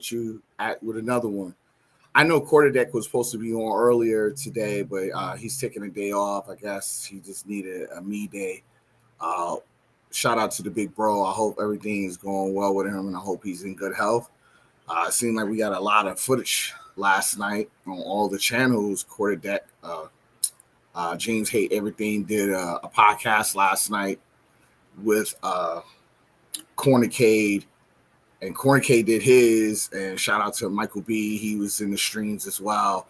you at with another one. I know Quarterdeck was supposed to be on earlier today, but he's taking a day off. I guess he just needed a me day. Uh, Shout out to the big bro. I hope everything is going well with him, and I hope he's in good health. It seemed like we got a lot of footage last night on all the channels. Quarterdeck, James Hate Everything did a podcast last night with Cornicade, and Cornicade did his. And shout out to Michael B. He was in the streams as well.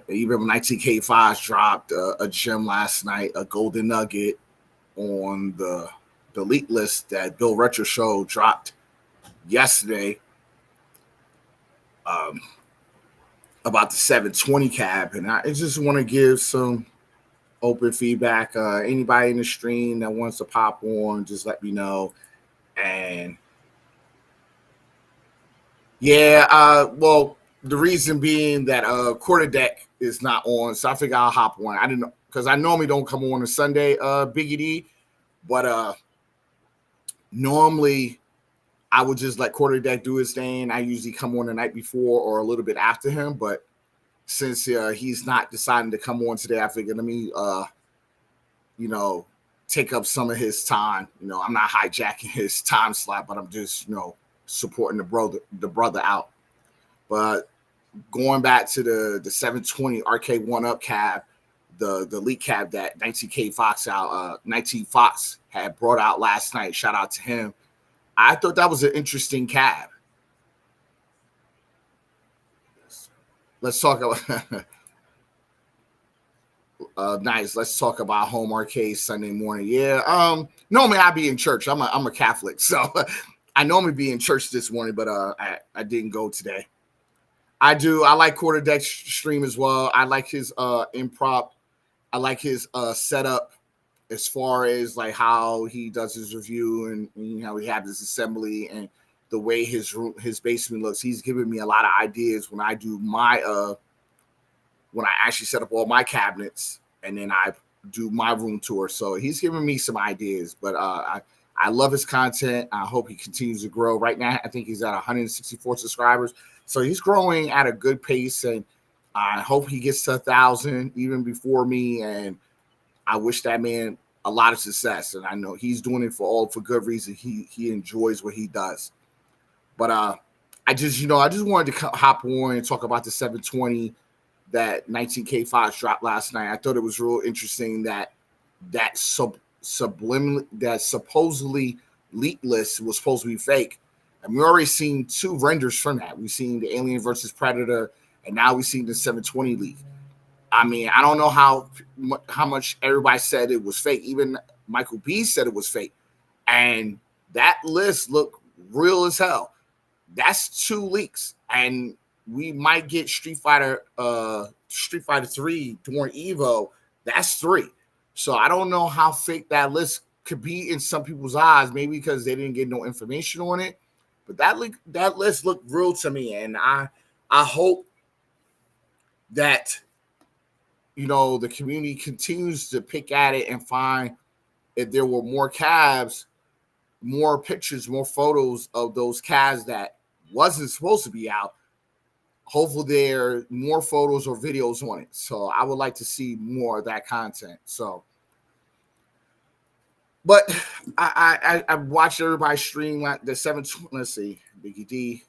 Even 19K5 dropped a gem last night, a golden nugget on the elite list that Bill Retro Show dropped yesterday about the 720 cab. And I just want to give some open feedback. Anybody in the stream that wants to pop on, just let me know. And well, the reason being that Quarterdeck is not on, so I figure I'll hop on. I didn't know, because I normally don't come on Sunday, Biggie D, but normally I would just let Quarterdeck do his thing. I usually come on the night before or a little bit after him, but since he's not deciding to come on today, I figured let me, take up some of his time. I'm not hijacking his time slot, but I'm just, supporting the brother out. But going back to the 720 Arcade 1-Up cab, the elite cab that 19K Fox 19 Fox had brought out last night. Shout out to him. I thought that was an interesting cab. Let's talk about nice. Let's talk about home arcade Sunday morning. Yeah. Normally I'd be in church. I'm a Catholic, so I normally be in church this morning, but I didn't go today. I like Quarterdeck's stream as well. I like his improv. I like his setup as far as like how he does his review and how he has his assembly and the way his basement looks. He's giving me a lot of ideas when I do my when I actually set up all my cabinets and then I do my room tour. So he's giving me some ideas, but I love his content. I hope he continues to grow. Right now, I think he's at 164 subscribers. So he's growing at a good pace, and I hope he gets to 1,000 even before me. And I wish that man a lot of success. And I know he's doing it for good reason. He enjoys what he does. But I just wanted to hop on and talk about the 720 that 19K5 dropped last night. I thought it was real interesting that subliminally that supposedly leak list was supposed to be fake, and we already seen two renders from that. We've seen the Alien versus Predator, and now we've seen the 720 leak. I mean, I don't know how much everybody said it was fake. Even Michael B said it was fake, and that list looked real as hell. That's two leaks, and we might get Street Fighter 3 during Evo. That's 3. So I don't know how fake that list could be in some people's eyes, maybe because they didn't get no information on it. But that list looked real to me, and I hope that the community continues to pick at it and find if there were more cabs, more pictures, more photos of those cabs that wasn't supposed to be out. Hopefully there are more photos or videos on it. So I would like to see more of that content. So, but I watched everybody stream like the 720. Let's see, Biggie D.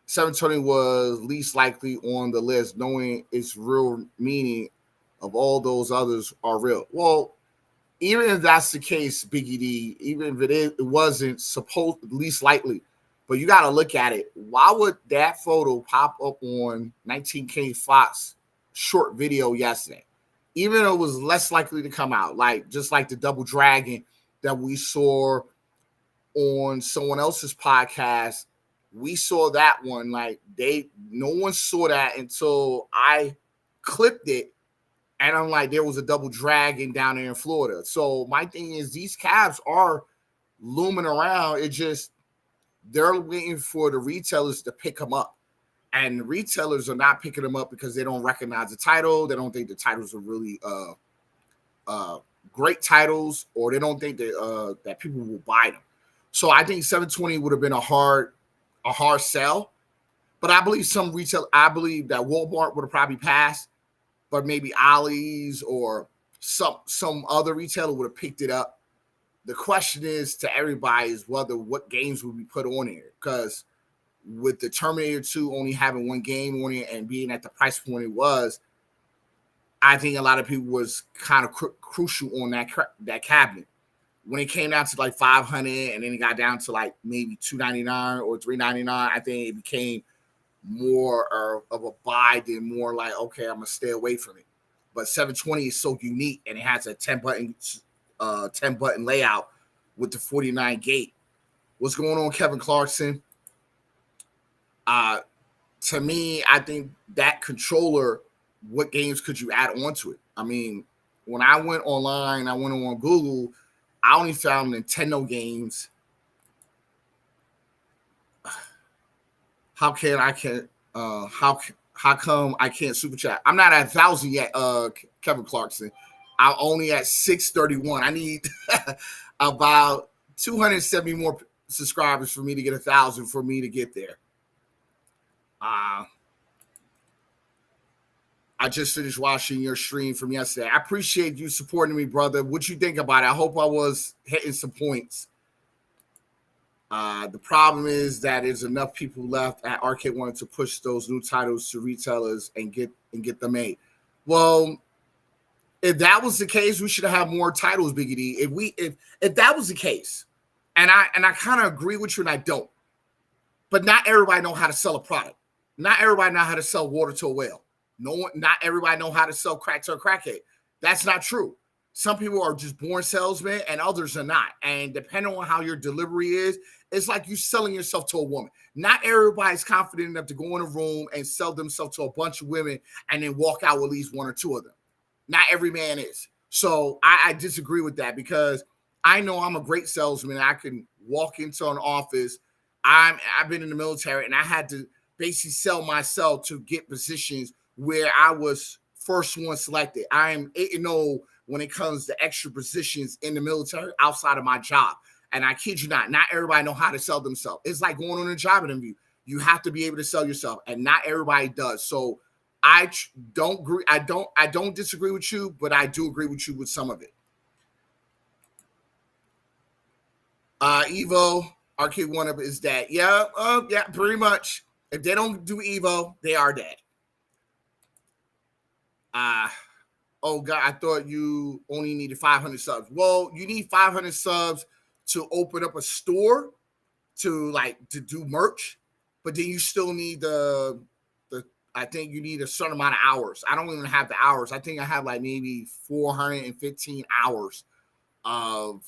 720 was least likely on the list, knowing its real meaning of all those others are real. Well, even if that's the case, Biggie D, even if it wasn't supposed least likely, but you got to look at it. Why would that photo pop up on 19K Fox short video yesterday? Even though it was less likely to come out, just like the Double Dragon that we saw on someone else's podcast. We saw that one. No one saw that until I clipped it. And I'm like, there was a Double Dragon down there in Florida. So my thing is, these cabs are looming around. It just, they're waiting for the retailers to pick them up. And the retailers are not picking them up because they don't recognize the title. They don't think the titles are really great titles, or they don't think that people will buy them. So I think 720 would have been a hard a hard sell. But I believe I believe that Walmart would have probably passed, but maybe Ollie's or some other retailer would have picked it up. The question is to everybody is what games would be put on here, because with the Terminator 2 only having one game on it and being at the price point it was, I think a lot of people was kind of crucial on that cabinet. When it came down to like 500 and then it got down to like maybe $299 or $399, I think it became more of a buy than more like, okay, I'm gonna stay away from it. But 720 is so unique, and it has a 10 button layout with the 49 gate. What's going on, Kevin Clarkson? To me, I think that controller, what games could you add onto it? I mean, when I went online, I went on Google, I only found Nintendo games. How come I can't super chat? I'm not at 1,000 yet, Kevin Clarkson. I'm only at 631. I need about 270 more subscribers for me to get 1,000 for me to get there. I just finished watching your stream from yesterday. I appreciate you supporting me, brother. What you think about it? I hope I was hitting some points. The problem is that there's enough people left at Arcade wanting to push those new titles to retailers and get them made. Well, if that was the case, we should have more titles, Biggie D. If that was the case, and I kind of agree with you and I don't, but not everybody know how to sell a product. Not everybody know how to sell water to a whale. Not everybody know how to sell crack to a crackhead. That's not true. Some people are just born salesmen and others are not. And depending on how your delivery is, it's like you selling yourself to a woman. Not everybody's confident enough to go in a room and sell themselves to a bunch of women and then walk out with at least one or two of them. Not every man is. So I disagree with that, because I know I'm a great salesman. I can walk into an office. I've been in the military and I had to basically sell myself to get positions where I was first one selected. I am 8-0 when it comes to extra positions in the military outside of my job. And I kid you not everybody know how to sell themselves. It's like going on a job interview. You have to be able to sell yourself, and not everybody does. So I don't agree. I don't disagree with you, but I do agree with you with some of it. Evo Arcade One Up is dead. Yeah, yeah, pretty much. If they don't do Evo, they are dead. Oh God, I thought you only needed 500 subs. Well, you need 500 subs to open up a store to do merch, but then you still need I think you need a certain amount of hours. I don't even have the hours. I think I have like maybe 415 hours of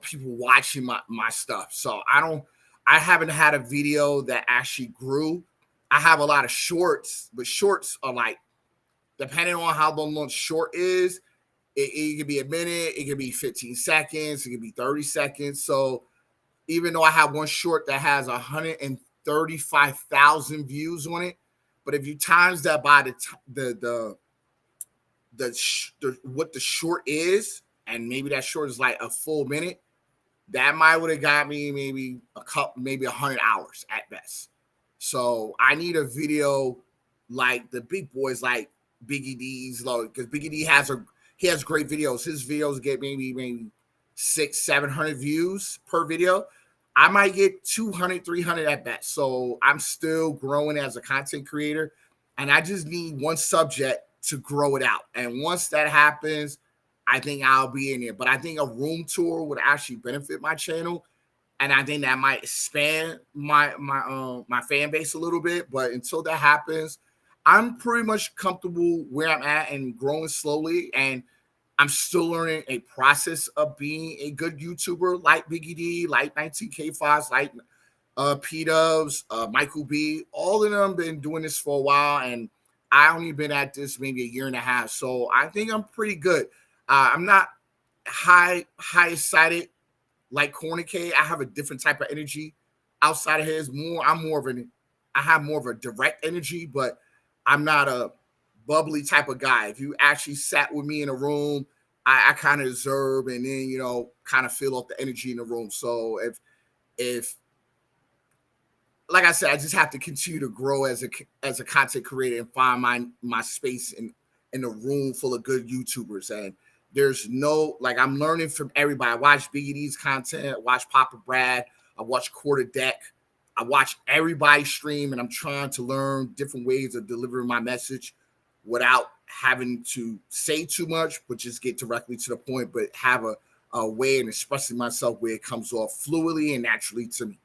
people watching my stuff. So I haven't had a video that actually grew. I have a lot of shorts, but shorts are like, depending on how long the short is, it could be a minute, it could be 15 seconds, it could be 30 seconds. So even though I have one short that has 135,000 views on it, but if you times that by what the short is, and maybe that short is like a full minute, that might would have got me maybe 100 hours at best. So I need a video like the big boys, like Biggie D's, because Biggie D has great videos. His videos get maybe 600-700 views per video. I might get 200, 300 at best. So I'm still growing as a content creator, and I just need one subject to grow it out. And once that happens, I think I'll be in there. But I think a room tour would actually benefit my channel, and I think that might expand my fan base a little bit. But until that happens, I'm pretty much comfortable where I'm at and growing slowly. And I'm still learning a process of being a good YouTuber, like Biggie D, like 19K5, like P-Dubs, Michael B. All of them been doing this for a while, and I only been at this maybe a year and a half. So I think I'm pretty good. I'm not high excited like Corny K. I have a different type of energy outside of his. I have more of a direct energy, but I'm not a bubbly type of guy. If you actually sat with me in a room, I kind of observe and then, kind of feel off the energy in the room. So if like I said, I just have to continue to grow as a content creator and find my space in a room full of good YouTubers. And there's no, like, I'm learning from everybody. I watch Biggie D's content, I watch Papa Brad, I watch Quarter Deck, I watch everybody stream, and I'm trying to learn different ways of delivering my message without having to say too much, but just get directly to the point, but have a way in expressing myself where it comes off fluidly and naturally to me.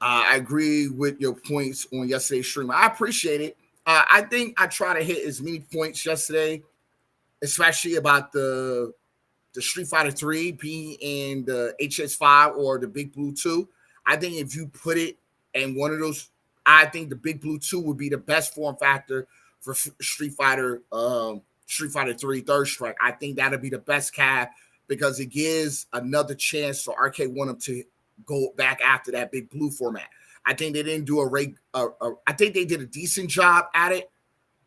I agree with your points on yesterday's stream. I appreciate it. I think I try to hit as many points yesterday, especially about the Street Fighter 3 being in the HS5 or the Big Blue 2. I think if you put it in one of those, I think the Big Blue 2 would be the best form factor for Street Fighter 3 Third Strike. I think that'll be the best cab because it gives another chance for Arcade One-Up to go back after that Big Blue format. I think they didn't do I think they did a decent job at it,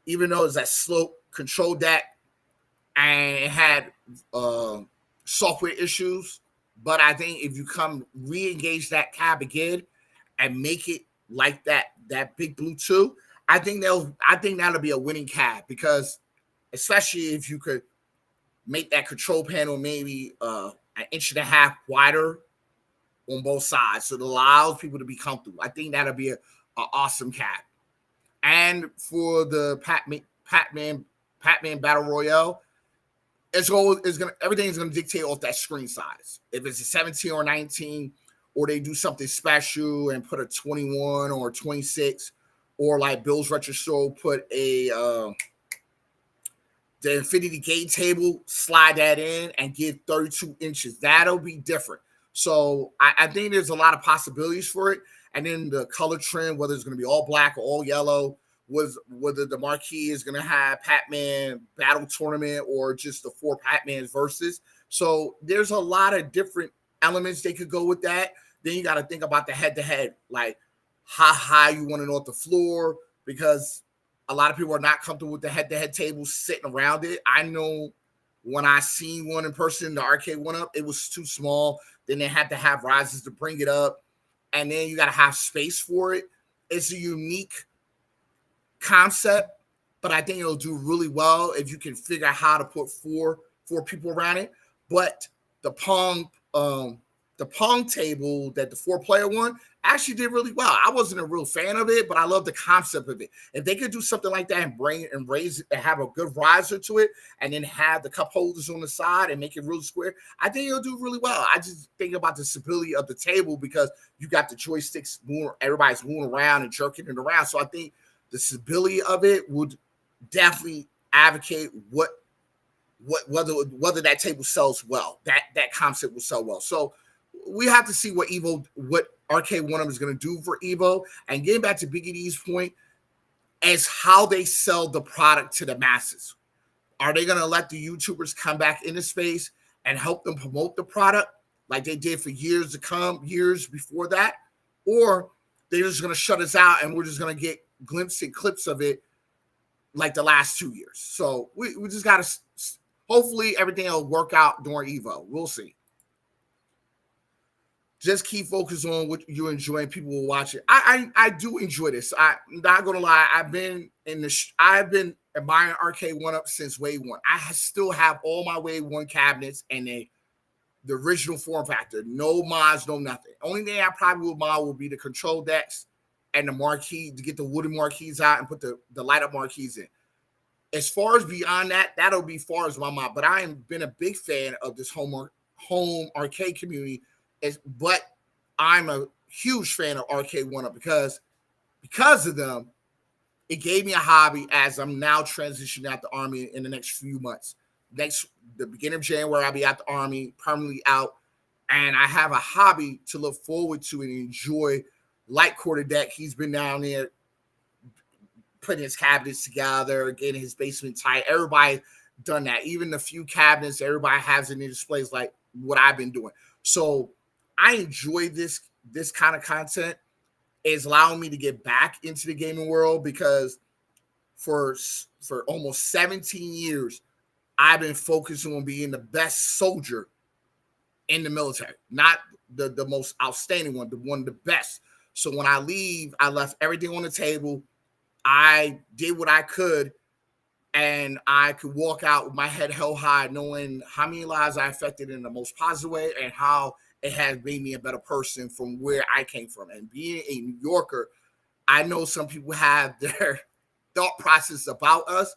even though it's that slow control deck and it had software issues. But I think if you come re-engage that cab again and make it like that Big Blue 2, I think that'll be a winning cab, because especially if you could make that control panel maybe an inch and a half wider on both sides, so it allows people to be comfortable. I think that'll be an awesome cab. And for the Pacman Battle Royale, everything's gonna dictate off that screen size. If it's a 17 or 19, or they do something special and put a 21 or 26, or like Bill's Retro Store put the Infinity Gate table, slide that in and give 32 inches. That'll be different. So I think there's a lot of possibilities for it. And then the color trend, whether it's going to be all black or all yellow, whether the marquee is going to have Pacman Battle Tournament or just the 4 Pacmans versus. So there's a lot of different elements they could go with that. Then you got to think about the head-to-head, like how high you want it off the floor, because a lot of people are not comfortable with the head-to-head tables sitting around it. I know when I seen one in person, the Arcade One-Up, it was too small. Then they had to have risers to bring it up. And then you got to have space for it. It's a unique concept, but I think it'll do really well if you can figure out how to put four people around it. But the Pong table that the 4-player one actually did really well. I wasn't a real fan of it, but I love the concept of it. If they could do something like that and raise it and have a good riser to it, and then have the cup holders on the side and make it really square, I think it'll do really well. I just think about the stability of the table, because you got the joysticks moving, everybody's moving around and jerking it around. So I think the stability of it would definitely advocate whether that table sells well, that concept will sell well. So we have to see what Arcade One-Up is going to do for Evo. And getting back to Biggie D's point, as how they sell the product to the masses. Are they going to let the YouTubers come back into space and help them promote the product like they did for years to come, years before that? Or they're just going to shut us out and we're just going to get glimpses and clips of it like the last 2 years? So we just got to, hopefully everything will work out during Evo. We'll see. Just keep focused on what you're enjoying. People will watch it. I do enjoy this. I'm not gonna lie. I've been admiring Arcade One-Up since Wave 1. I still have all my Wave 1 cabinets and the original form factor. No mods, no nothing. Only thing I probably would mod would be the control decks and the marquee, to get the wooden marquees out and put the light up marquees in. As far as beyond that, that'll be far as my mod. But I have been a big fan of this home arcade community. But I'm a huge fan of Arcade One-Up because of them. It gave me a hobby as I'm now transitioning out the Army in the next few months. The beginning of January, I'll be out the Army, permanently out, and I have a hobby to look forward to and enjoy. Like Quarter Deck, he's been down there putting his cabinets together, getting his basement tight. Everybody done that. Even the few cabinets, everybody has in their displays like what I've been doing. So I enjoy this kind of content. It's allowing me to get back into the gaming world, because for almost 17 years, I've been focusing on being the best soldier in the military. Not the most outstanding one, the one of the best. So when I leave, I left everything on the table. I did what I could, and I could walk out with my head held high, knowing how many lives I affected in the most positive way and how it has made me a better person from where I came from. And being a New Yorker, I know some people have their thought process about us,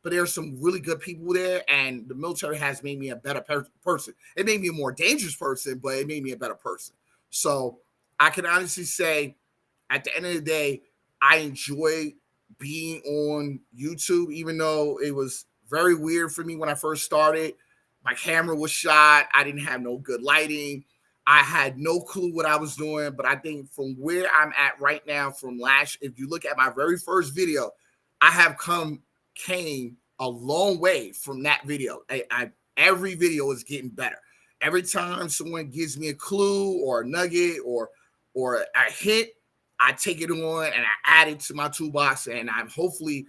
but there's some really good people there, and the military has made me a better person. It made me a more dangerous person, but it made me a better person. So I can honestly say, at the end of the day, I enjoy being on YouTube, even though it was very weird for me when I first started. My camera was shot. I didn't have no good lighting. I had no clue what I was doing, but I think from where I'm at right now, if you look at my very first video, I have came a long way from that video. Every video is getting better. Every time someone gives me a clue or a nugget or a hint, I take it on and I add it to my toolbox, and I'm hopefully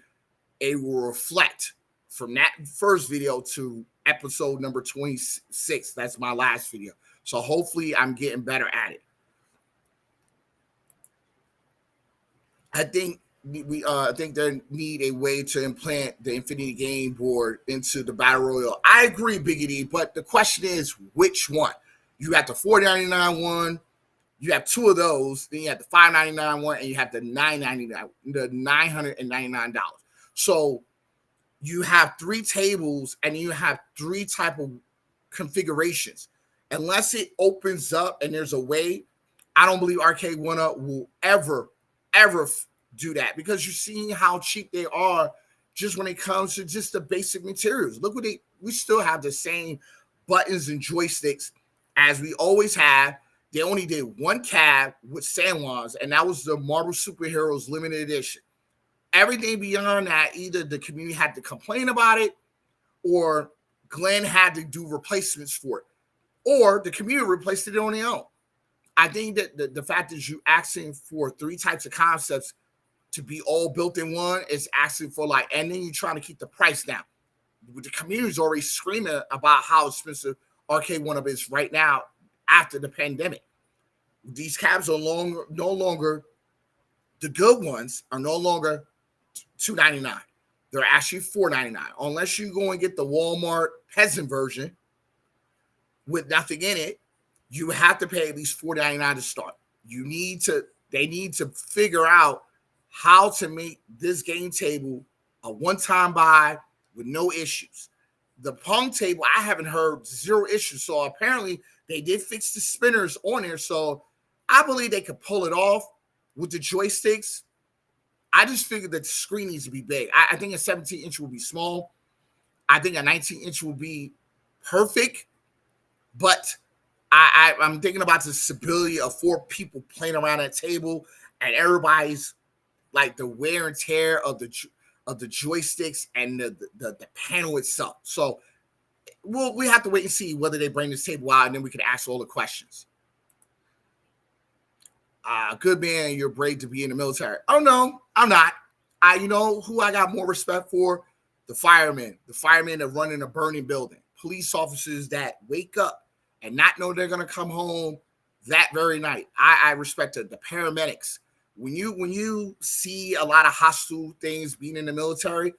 it will reflect from that first video to episode number 26. That's my last video. So hopefully I'm getting better at it. I think I think they need a way to implant the Infinity Game Board into the Battle Royale. I agree, Biggity, but the question is which one? You have the $4.99 one, you have two of those, then you have the $5.99 one, and you have the $999. So you have three tables and you have three type of configurations. Unless it opens up and there's a way, I don't believe Arcade One Up will ever do that, because you're seeing how cheap they are just when it comes to just the basic materials. Look what we still have the same buttons and joysticks as we always have. They only did one cab with San Juans, and that was the Marvel Superheroes limited edition. Everything beyond that, either the community had to complain about it, or Glenn had to do replacements for it, or the community replaced it on their own. I think that the fact is you asking for three types of concepts to be all built in one is asking for and then you're trying to keep the price down. The community's already screaming about how expensive Arcade One Up is right now after the pandemic. These cabs are no longer, the good ones are no longer $2.99. They're actually $4.99, unless you go and get the Walmart peasant version with nothing in it. You have to pay at least $4.99 to start. They need to figure out how to make this game table a one-time buy with no issues. The Pong table, I haven't heard zero issues. So apparently they did fix the spinners on there. So I believe they could pull it off with the joysticks. I just figured that the screen needs to be big. I think a 17-inch will be small. I think a 19-inch will be perfect. But I'm thinking about the stability of four people playing around that table, and everybody's the wear and tear of the joysticks and the panel itself. So we have to wait and see whether they bring this table out, and then we can ask all the questions. Good man, you're brave to be in the military. Oh no, I'm not. You know who I got more respect for? The firemen that run in a burning building, police officers that wake up and not know they're gonna come home that very night. I respect the paramedics. When you see a lot of hostile things being in the military,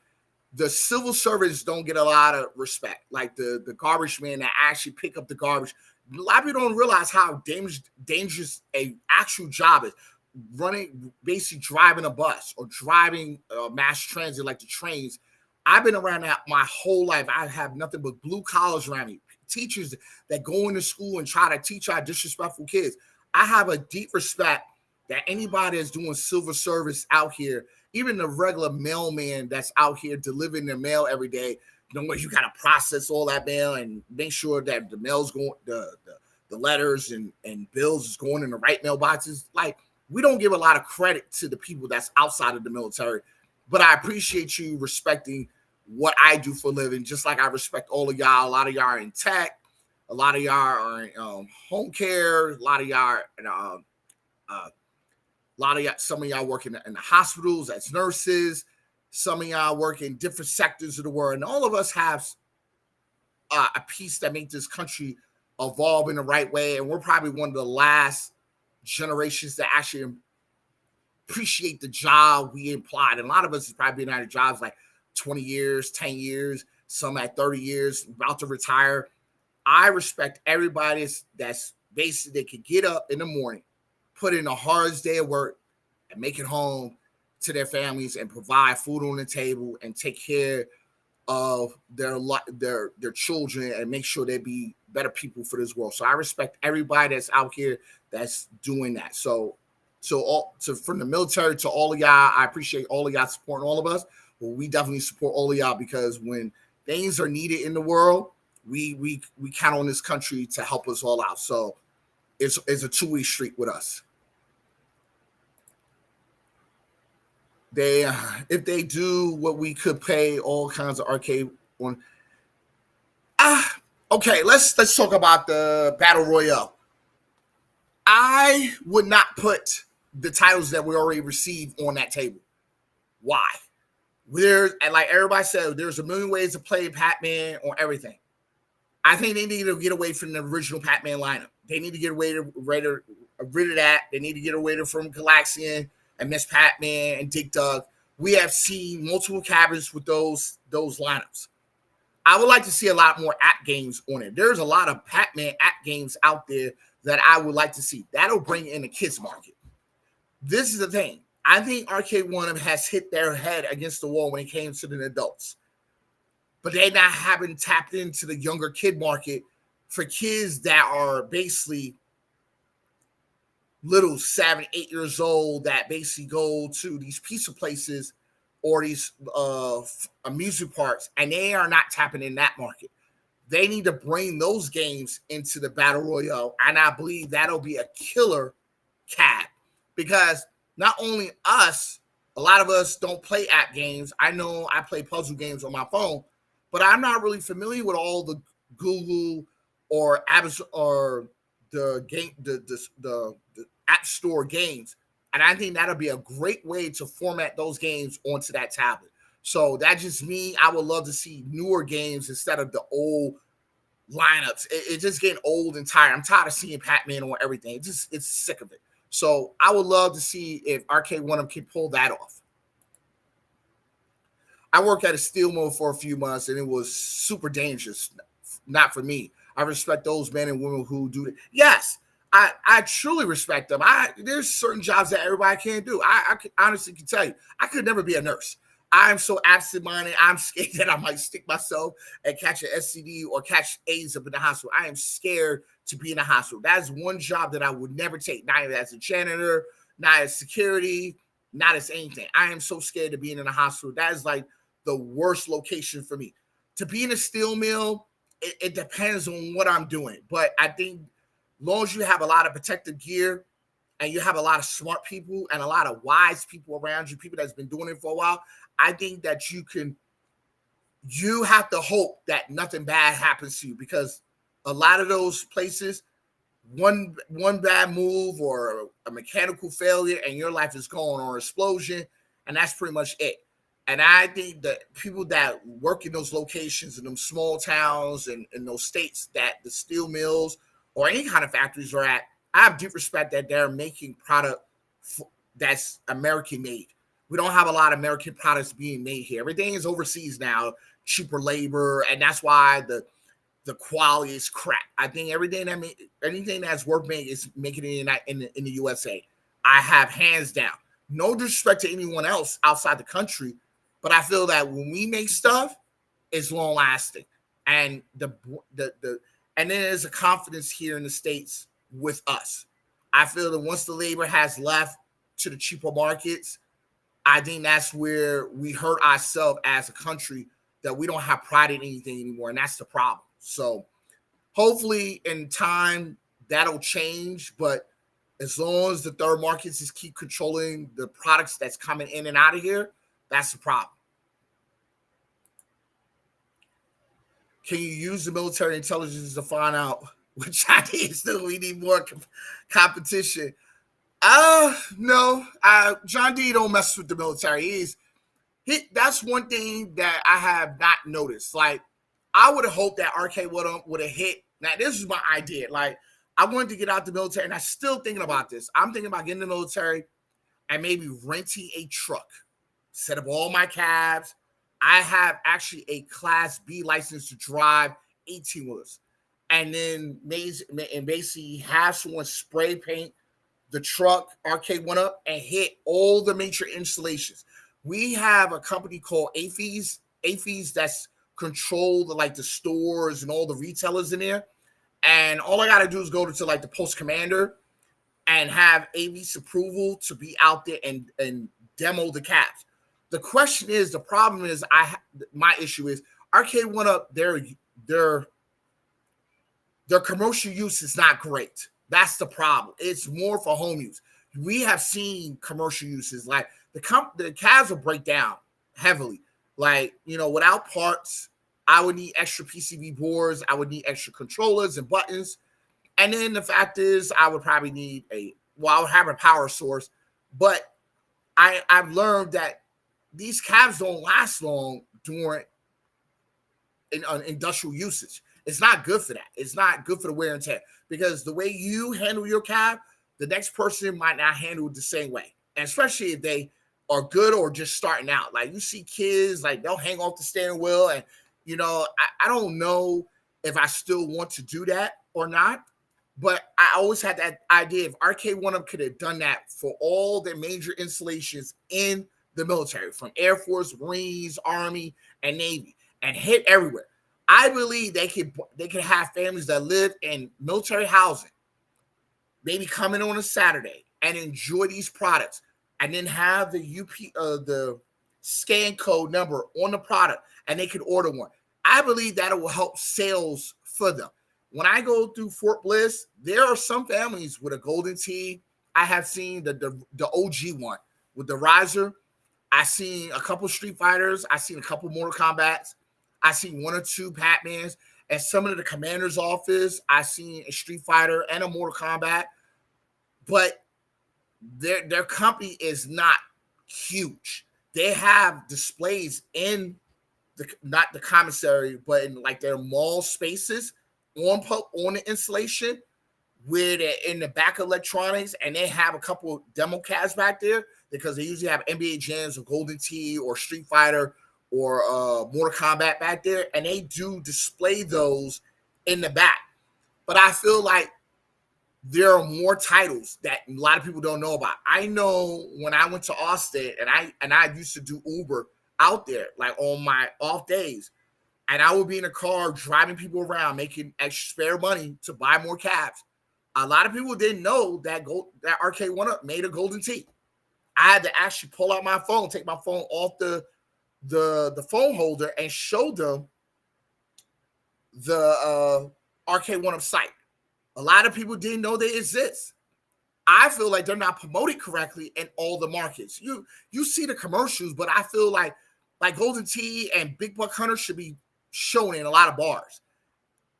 the civil servants don't get a lot of respect. Like the garbage man that actually pick up the garbage. A lot of people don't realize how dangerous a actual job is. Basically driving a bus or driving mass transit like the trains. I've been around that my whole life. I have nothing but blue collars around me. Teachers that go into school and try to teach our disrespectful kids. I have a deep respect that anybody that's doing civil service out here, even the regular mailman that's out here delivering their mail every day, you got to process all that mail and make sure that the mail's going, the letters and bills is going in the right mailboxes. We don't give a lot of credit to the people that's outside of the military, but I appreciate you respecting what I do for a living, just like I respect all of y'all. A lot of y'all are in tech, a lot of y'all are in home care, a lot of y'all some of y'all work in the hospitals as nurses, some of y'all work in different sectors of the world, and all of us have a piece that makes this country evolve in the right way. And we're probably one of the last generations that actually appreciate the job we implied. And a lot of us has probably been out of jobs like 20 years, 10 years, some at 30 years, about to retire. I respect everybody that's basically they could get up in the morning, put in the hardest day of work, and make it home to their families and provide food on the table and take care of their children and make sure they be better people for this world. So I respect everybody that's out here that's doing that. So from the military to all of y'all, I appreciate all of y'all supporting all of us. Well, we definitely support all of y'all because when things are needed in the world, we count on this country to help us all out. So it's a two-way street with us. If they do what we could pay all kinds of arcade on. Okay, let's talk about the Battle Royale. I would not put the titles that we already received on that table. Why? And like everybody said, there's a million ways to play Pac-Man on everything. I think they need to get away from the original Pac-Man lineup. They need to get rid of that. They need to get away from Galaxian and Miss Pac-Man and Dig Dug. We have seen multiple cabinets with those lineups. I would like to see a lot more app games on it. There's a lot of Pac-Man app games out there that I would like to see. That'll bring in the kids market. This is the thing. I think Arcade One has hit their head against the wall when it came to the adults. But they not haven't tapped into the younger kid market for kids that are basically little 7, 8 years old that basically go to these pizza places or these amusement parks, and they are not tapping in that market. They need to bring those games into the Battle Royale, and I believe that'll be a killer cab because not only us, a lot of us don't play app games. I know I play puzzle games on my phone, but I'm not really familiar with all the Google or Amazon or the App Store games. And I think that'll be a great way to format those games onto that tablet. So that's just me. I would love to see newer games instead of the old lineups. It's just getting old and tired. I'm tired of seeing Pac-Man on everything. It's sick of it. So I would love to see if Arcade One can pull that off. I worked at a steel mill for a few months, and it was super dangerous. Not for me. I respect those men and women who do it. Yes, I truly respect them. There's certain jobs that everybody can't do. I honestly can tell you, I could never be a nurse. I'm so absent-minded. I'm scared that I might stick myself and catch an STD or catch AIDS up in the hospital. I am scared to be in the hospital. That is one job that I would never take, not as a janitor, not as security, not as anything. I am so scared of being in a hospital. That is like the worst location for me. To be in a steel mill, it depends on what I'm doing. But I think as long as you have a lot of protective gear and you have a lot of smart people and a lot of wise people around you, people that's been doing it for a while, I think that you have to hope that nothing bad happens to you because a lot of those places, one bad move or a mechanical failure and your life is gone or explosion, and that's pretty much it. And I think that people that work in those locations in them small towns and in those states that the steel mills or any kind of factories are at, I have deep respect that they're making product that's American made. We don't have a lot of American products being made here. Everything is overseas now, cheaper labor, and that's why the quality is crap. I think anything that's worth making is making it in the USA. I have hands down. No disrespect to anyone else outside the country, but I feel that when we make stuff, it's long lasting, and and then there's a confidence here in the States with us. I feel that once the labor has left to the cheaper markets, I think that's where we hurt ourselves as a country, that we don't have pride in anything anymore, and that's the problem. So hopefully in time that'll change, but as long as the third markets just keep controlling the products that's coming in and out of here, that's the problem. Can you use the military intelligence to find out which Chinese we need more competition? No. John D don't mess with the military. That's one thing that I have not noticed. Like, I would have hoped that Arcade would have hit Now, this is my idea. Like, I wanted to get out the military, and I'm still thinking about this. I'm thinking about getting in the military and maybe renting a truck, set up all my cabs. I have actually a Class B license to drive 18-wheelers. And then basically have someone spray paint the truck, Arcade One Up, and hit all the major installations. We have a company called AFES that's control the stores and all the retailers in there. And all I got to do is go to like the post commander and have AV's approval to be out there and demo the cabs. The question is, the problem is, my issue is Arcade One Up, their commercial use is not great. That's the problem. It's more for home use. We have seen commercial uses like the cabs will break down heavily. Like, without parts, I would need extra PCB boards. I would need extra controllers and buttons. And then the fact is, I would probably need I would have a power source. But I've learned that these cabs don't last long during industrial usage. It's not good for that. It's not good for the wear and tear, because the way you handle your cab, the next person might not handle it the same way. And especially if they are good or just starting out. Like, you see kids, like, they'll hang off the steering wheel. And, I don't know if I still want to do that or not. But I always had that idea, if Arcade One Up could have done that for all their major installations in the military, from Air Force, Marines, Army, and Navy, and hit everywhere. I believe they could have families that live in military housing, maybe come in on a Saturday and enjoy these products, and then have the scan code number on the product, and they could order one. I believe that it will help sales for them. When I go through Fort Bliss, there are some families with a Golden Tee. I have seen the OG one with the riser. I've seen a couple Street Fighters. I've seen a couple Mortal Kombats. I've seen one or two Pac-Mans. At some of the commander's office, I've seen a Street Fighter and a Mortal Kombat. But their company is not huge. They have displays in not the commissary, but in like their mall spaces on the installation, where they're in the back of electronics, and they have a couple demo cabs back there, because they usually have NBA Jams or Golden Tee or Street Fighter or Mortal Kombat back there, and they do display those in the back. But I feel like there are more titles that a lot of people don't know about. I know when I went to Austin, and I used to do Uber out there, like on my off days, and I would be in a car driving people around, making extra spare money to buy more cabs. A lot of people didn't know that Arcade One Up made a Golden Tee. I had to actually pull out my phone, take my phone off the phone holder, and show them the Arcade One Up site. A lot of people didn't know they exist. I feel like they're not promoted correctly in all the markets. You see the commercials, but I feel like Golden Tee and Big Buck Hunter should be shown in a lot of bars.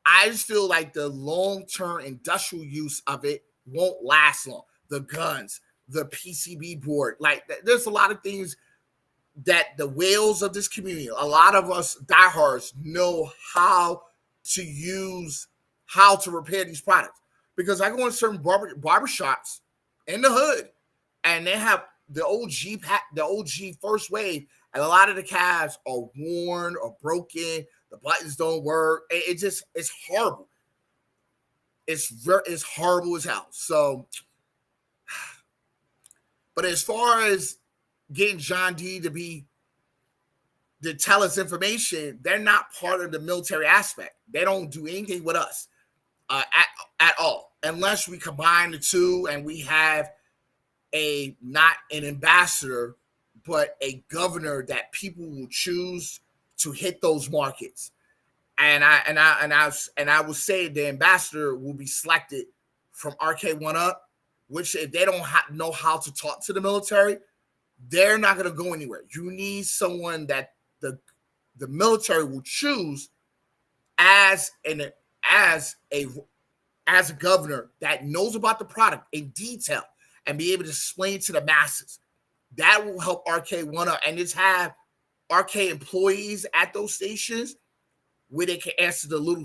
I just feel like the long-term industrial use of it won't last long. The guns, the PCB board, like there's a lot of things that the whales of this community, a lot of us diehards, know how to repair these products. Because I go in certain barbershops in the hood, and they have the OG first wave, and a lot of the cabs are worn or broken. The buttons don't work. It's horrible. It's horrible as hell. So, but as far as getting John D to tell us information, they're not part of the military aspect. They don't do anything with us at all, unless we combine the two and we have not an ambassador, but a governor that people will choose to hit those markets. And I would say the ambassador will be selected from Arcade One Up, which if they don't know how to talk to the military, they're not going to go anywhere. You need someone that the military will choose as a governor that knows about the product in detail and be able to explain to the masses. That will help Arcade One Up, and just have Arcade employees at those stations where they can answer the little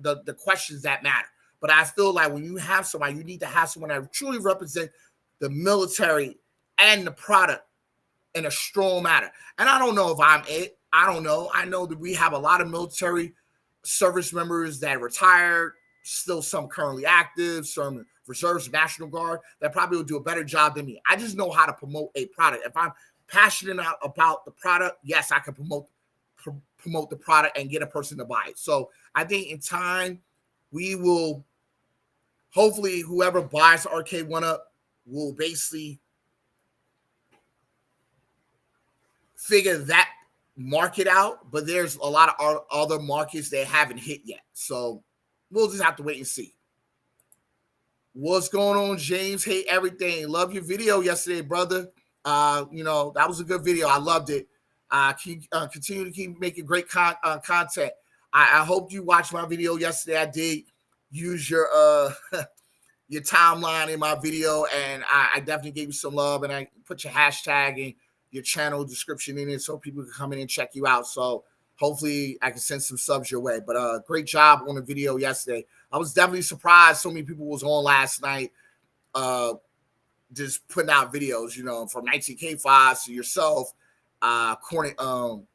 the questions that matter. But I feel like when you have somebody, you need to have someone that truly represents the military and the product in a strong manner. And I don't know if I'm it. I don't know. I know that we have a lot of military service members that retired, still some currently active, some reserves, National Guard, that probably will do a better job than me. I just know how to promote a product. If I'm passionate about the product, yes, I can promote the product and get a person to buy it. So I think in time, we will, hopefully, whoever buys the Arcade 1-Up will basically figure that market out. But there's a lot of other markets that haven't hit yet. So we'll just have to wait and see. What's going on, James? Hey, everything. Love your video yesterday, brother. That was a good video. I loved it. Continue to keep making great content. I hope you watched my video yesterday. I did use your your timeline in my video, and I definitely gave you some love, and I put your hashtag and your channel description in it so people can come in and check you out. So hopefully I can send some subs your way. But great job on the video yesterday. I was definitely surprised so many people was on last night just putting out videos, from 19K5 to yourself, Cornicade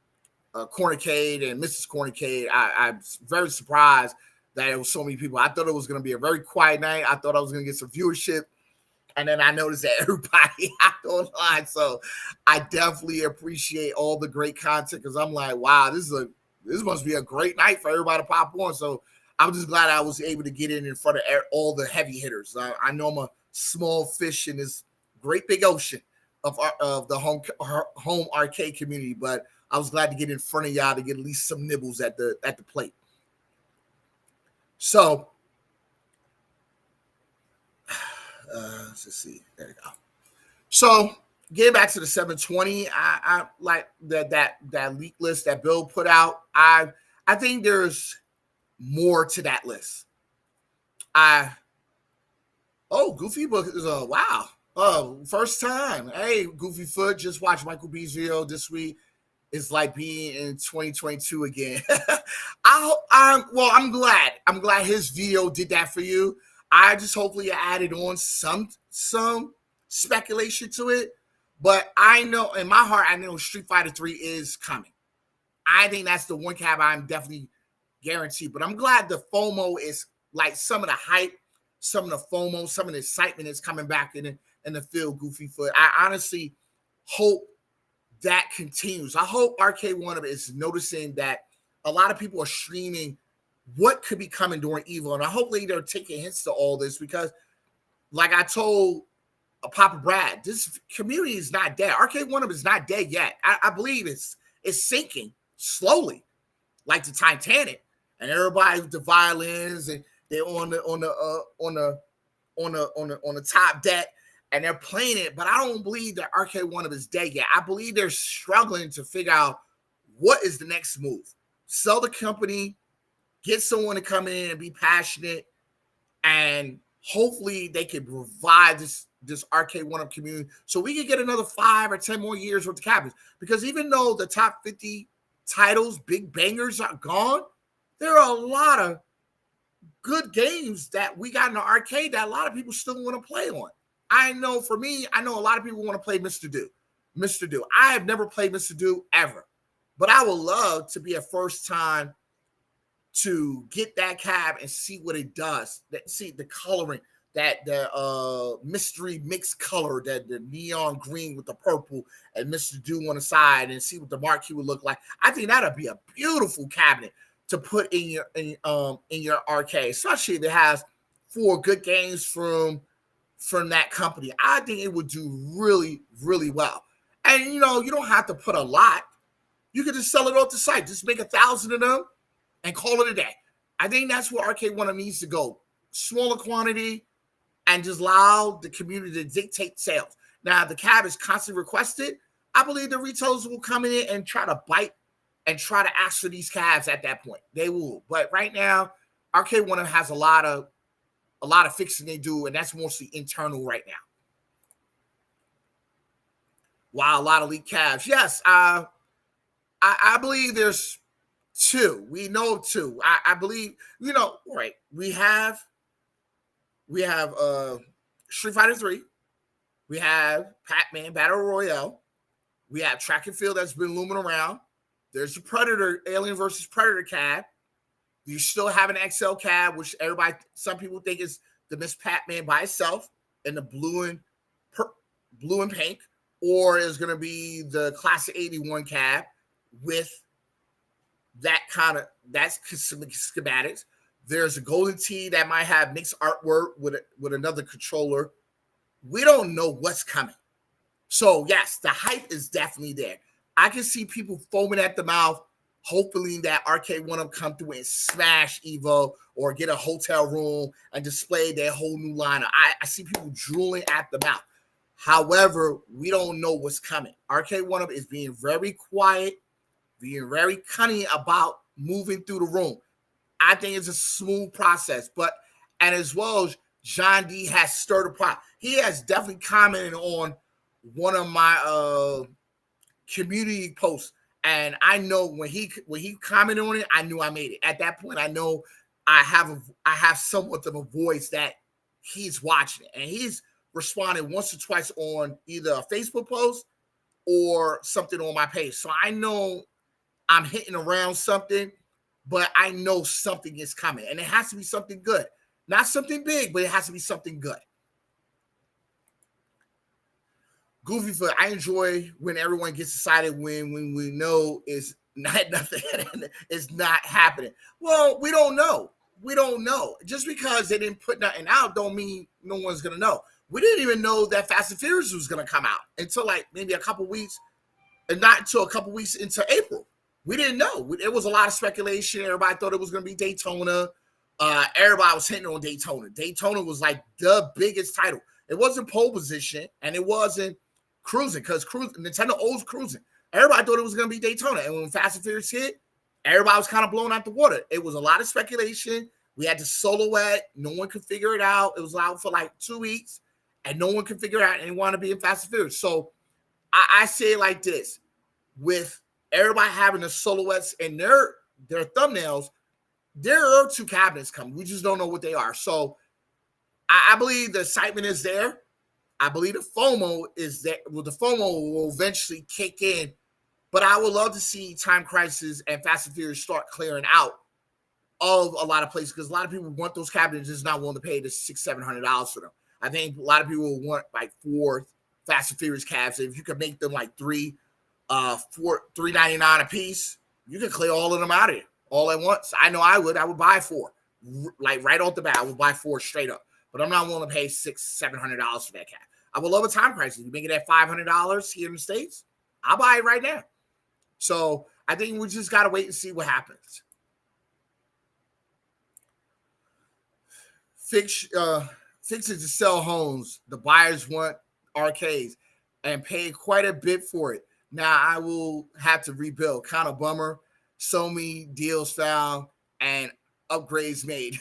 and Mrs. Cornicade. I'm very surprised that it was so many people. I thought it was going to be a very quiet night. I thought I was going to get some viewership. And then I noticed that everybody hopped online. So I definitely appreciate all the great content because I'm like, wow, this must be a great night for everybody to pop on. So I'm just glad I was able to get in front of all the heavy hitters. I know I'm a small fish in this great big ocean of the home arcade community, but I was glad to get in front of y'all to get at least some nibbles at the plate. So let's see. There you go. So getting back to the 720, I like that leak list that Bill put out. I think there's more to that list. Goofy Book is wow. First time. Hey, Goofy Foot, just watched Michael B's video this week. It's like being in 2022 again. I'm glad. I'm glad his video did that for you. I just hopefully added on some speculation to it. But I know in my heart, I know Street Fighter 3 is coming. I think that's the one cab I'm definitely guaranteed. But I'm glad the FOMO is like some of the hype, some of the FOMO, some of the excitement is coming back in the field, Goofy Foot. I honestly hope that continues. I hope Arcade 1-Up is noticing that a lot of people are streaming what could be coming during EVO. And I hope they're taking hints to all this because, like I told Papa Brad, this community is not dead. Arcade 1-Up is not dead yet. I believe it's sinking slowly, like the Titanic. And everybody with the violins and they're on the top deck and they're playing it. But I don't believe that Arcade 1-Up is dead yet. I believe they're struggling to figure out what is the next move. Sell the company, get someone to come in and be passionate, and hopefully they can provide this Arcade 1-Up community so we can get another 5 or 10 more years with the cabinets. Because even though the top 50 titles, big bangers are gone, there are a lot of good games that we got in the arcade that a lot of people still want to play on. I know for me, I know a lot of people want to play Mr. Do. I have never played Mr. Do ever, but I would love to be a first time to get that cab and see what it does. See the coloring, the mystery mixed color, that the neon green with the purple and Mr. Do on the side, and see what the marquee would look like. I think that'd be a beautiful cabinet to put in your arcade, especially if it has 4 good games from that company. I think it would do really, really well. And you don't have to put a lot. You could just sell it off the site. Just make 1,000 of them and call it a day. I think that's where Arcade 1-Up needs to go. Smaller quantity and just allow the community to dictate sales. Now, the cab is constantly requested. I believe the retailers will come in and try to bite and try to ask for these cabs at that point. They will. But right now, Arcade 1-Up has a lot of fixing they do, and that's mostly internal right now. Wow, a lot of leaked cabs. Yes, I believe there's two. We know two. I believe, right. We have Street Fighter 3. We have Pacman Battle Royale. We have Track and Field that's been looming around. There's the Predator, Alien versus Predator cab. You still have an XL cab, which some people think is the Miss Pacman by itself in the blue and pink, or is going to be the Classic 81 cab with that's schematics. There's a Golden Tee that might have mixed artwork with another controller. We don't know what's coming. So yes, the hype is definitely there. I can see people foaming at the mouth, hopefully that Arcade One Up come through and smash Evo or get a hotel room and display their whole new lineup. I see people drooling at the mouth. However, we don't know what's coming. Arcade One Up is being very quiet, being very cunning about moving through the room. I think it's a smooth process, and as well as John D has stirred the pot. He has definitely commented on one of my community posts, and I know when he commented on it, I knew I made it. At that point, I know I have somewhat of a voice that he's watching it, and he's responded once or twice on either a Facebook post or something on my page. So I know I'm hitting around something, but I know something is coming, and it has to be something good. Not something big, but it has to be something good. Goofy Foot, I enjoy when everyone gets excited when we know it's not nothing is not happening. Well, we don't know. We don't know. Just because they didn't put nothing out don't mean no one's gonna know. We didn't even know that Fast and Furious was gonna come out until like maybe a couple weeks, and not until a couple weeks into April. We didn't know. It was a lot of speculation. Everybody thought it was gonna be Daytona. Everybody was hitting on Daytona. Daytona was like the biggest title. It wasn't pole position, and it wasn't cruising, because Nintendo owes cruising. Everybody thought it was going to be Daytona, and when Fast and Furious hit, everybody was kind of blown out the water. It was a lot of speculation. We had the silhouette. No one could figure it out. It was out for like 2 weeks, and no one could figure it out, and they wanted to be in Fast and Furious. So I say it like this. With everybody having the silhouettes in their thumbnails, there are 2 cabinets coming. We just don't know what they are. So I believe the excitement is there. I believe the FOMO is there. Well, the FOMO will eventually kick in. But I would love to see Time Crisis and Fast and Furious start clearing out of a lot of places, because a lot of people want those cabinets, just not willing to pay the $600-$700 for them. I think a lot of people want like 4 Fast and Furious cabs. If you could make them like $399 a piece, you could clear all of them out of here all at once. I know I would buy 4, like right off the bat. I would buy 4 straight up, but I'm not willing to pay $600-$700 for that cab. I would love a Time Crisis. You make it at $500 here in the States, I'll buy it right now. So I think we just got to wait and see what happens. Fixes to sell homes. The buyers want arcades and pay quite a bit for it. Now I will have to rebuild. Kind of bummer. So many deals found and upgrades made.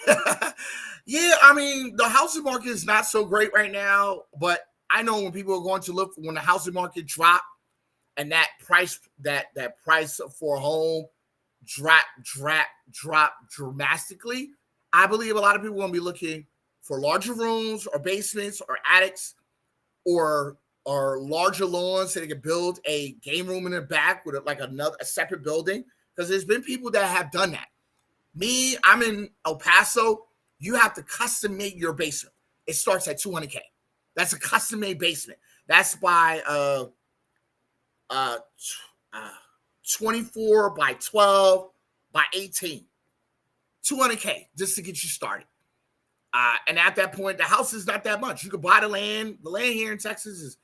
Yeah, I mean, the housing market is not so great right now, but I know when people are going to look for when the housing market drop and that price for a home drop dramatically, I believe a lot of people are going to be looking for larger rooms or basements or attics or larger lawns so they can build a game room in the back with a separate building, because there's been people that have done that. Me, I'm in El Paso. You have to custom make your basement. It starts at $200K. That's a custom made basement. That's by 24 by 12 by 18. $200K just to get you started. And at that point, the house is not that much. You could buy the land. The land here in Texas is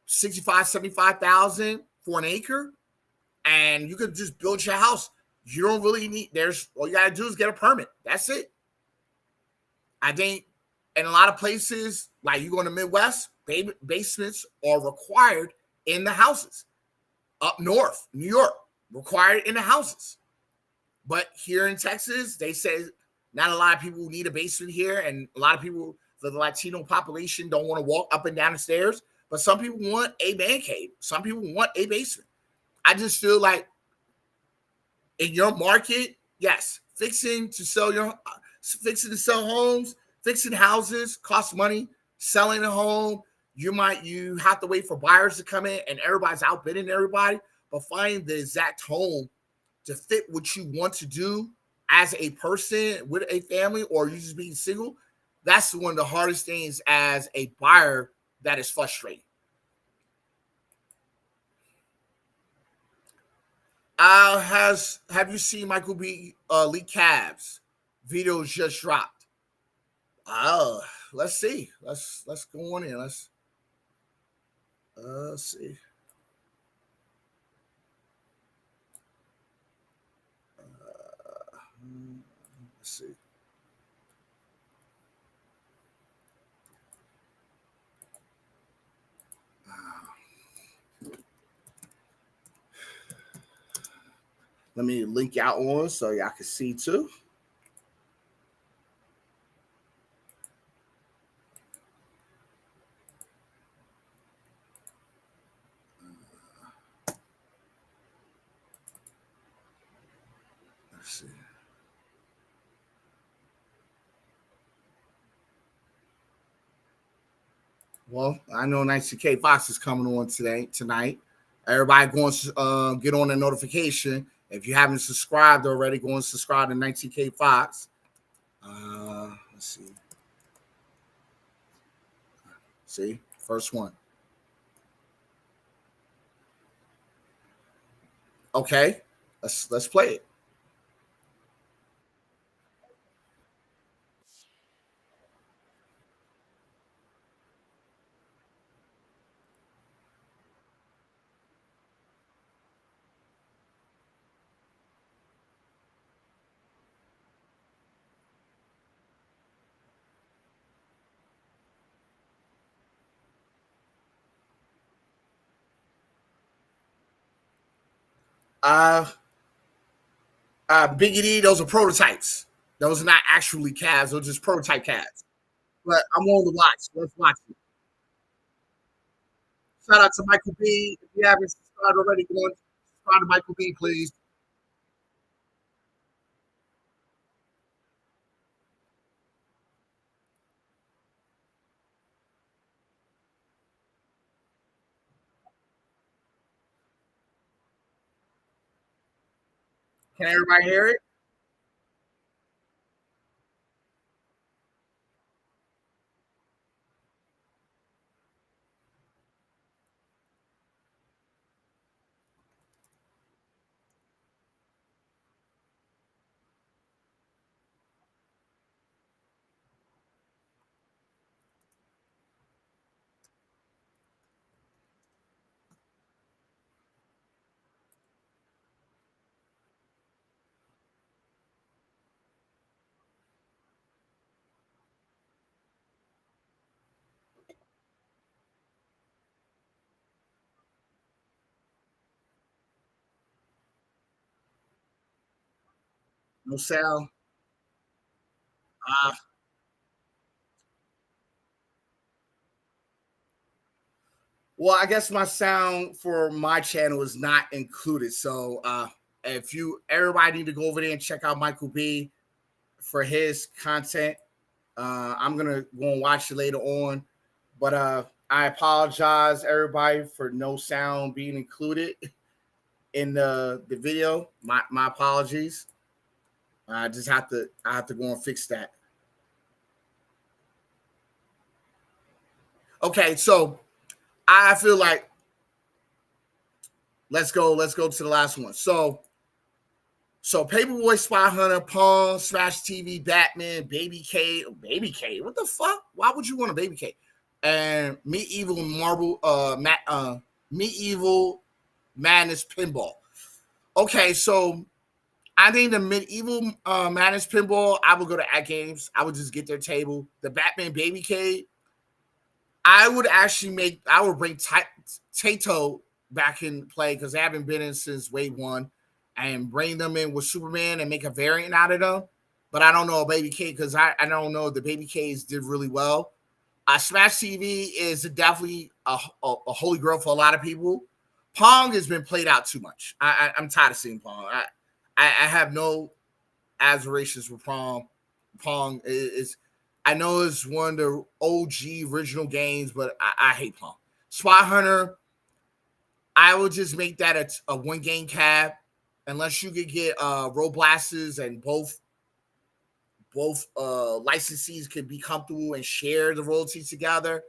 $65,000, $75,000 for an acre, and you could just build your house. You don't really need. All you gotta do is get a permit. That's it. I think in a lot of places, like you go in the Midwest, basements are required in the houses. Up north, New York, required in the houses. But here in Texas, they say not a lot of people need a basement here, and a lot of people, the Latino population, don't want to walk up and down the stairs. But some people want a man cave. Some people want a basement. I just feel like in your market, yes, fixing to sell homes, fixing houses costs money. Selling a home, you have to wait for buyers to come in, and everybody's outbidding everybody. But finding the exact home to fit what you want to do as a person with a family, or you just being single, that's one of the hardest things as a buyer that is frustrating. Have you seen Michael B. Lee Cavs videos just dropped? Uh, let's see. Let's go on in. Let's see. Let's see. Let me link out one so y'all can see too. Let's see. Well, I know 19K Fox is coming on tonight. Everybody going to get on the notification. If you haven't subscribed already, go and subscribe to 19K Fox. Let's see. See, first one. Okay, let's play it. Uh, Biggie D, those are prototypes. Those are not actually calves. Those are just prototype calves. But I'm willing to watch. Let's watch it. Shout out to Michael B. If you haven't subscribed already, go and subscribe to Michael B, please. Can everybody hear it? No sound. Uh, well, I guess my sound for my channel is not included. So if you everybody need to go over there and check out Michael B for his content. I'm gonna go and watch it later on. But I apologize everybody for no sound being included in the video. My apologies. I have to go and fix that. Okay, so I feel like let's go to the last one. So Paperboy, Spy Hunter, Pawn, Smash TV, Batman, Baby K. What the fuck? Why would you want a Baby K? And Medieval Marble, Medieval Madness Pinball. Okay, so I think the Medieval Madness Pinball, I would go to At Games. I would just get their table. The Batman Baby K, I would bring Tato back in play because they haven't been in since Wave 1 and bring them in with Superman and make a variant out of them. But I don't know a Baby K because I don't know the Baby Ks did really well. Smash TV is definitely a holy grail for a lot of people. Pong has been played out too much. I'm tired of seeing Pong. I have no aspirations for Pong. Pong is I know it's one of the OG original games, but I hate Pong. Spy Hunter, I would just make that a one game cab, unless you could get road blasters and both licensees can be comfortable and share the royalties together,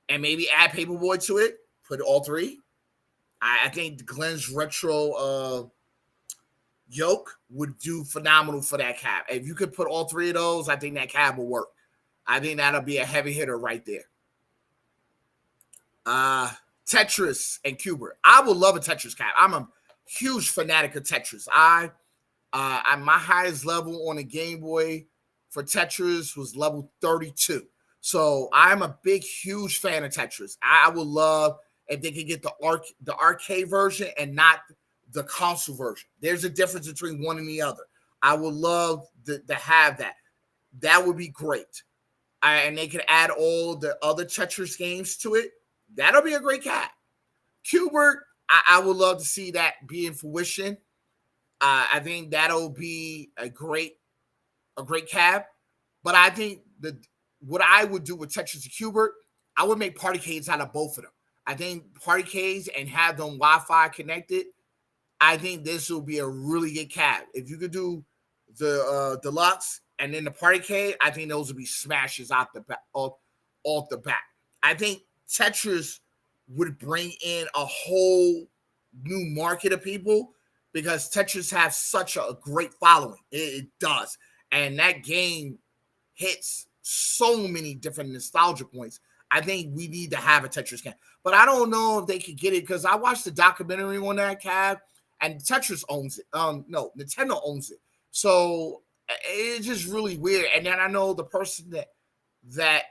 and maybe add Paperboy to it. Put all three. I think Glenn's retro yoke would do phenomenal for that cab. If you could put all three of those, I think that cab will work. I think that'll be a heavy hitter right there. Tetris and Cubert. I would love a Tetris cab. I'm a huge fanatic of Tetris. My highest level on a Game Boy for Tetris was level 32. So I'm a big, huge fan of Tetris. I would love if they could get the arcade version and not the console version. There's a difference between one and the other. I would love to have that. That would be great. And they could add all the other Tetris games to it. That'll be a great cab. Cubert, I would love to see that be in fruition. I think that'll be a great cab. But I think what I would do with Tetris and Cubert, I would make party caves out of both of them. I think party caves and have them Wi-Fi connected. I think this will be a really good cab. If you could do the deluxe and then the party cave, I think those would be smashes off the bat. I think Tetris would bring in a whole new market of people because Tetris has such a great following. It does. And that game hits so many different nostalgia points. I think we need to have a Tetris cab. But I don't know if they could get it because I watched the documentary on that cab and Tetris owns it. No, Nintendo owns it. So it's just really weird. And then I know the person that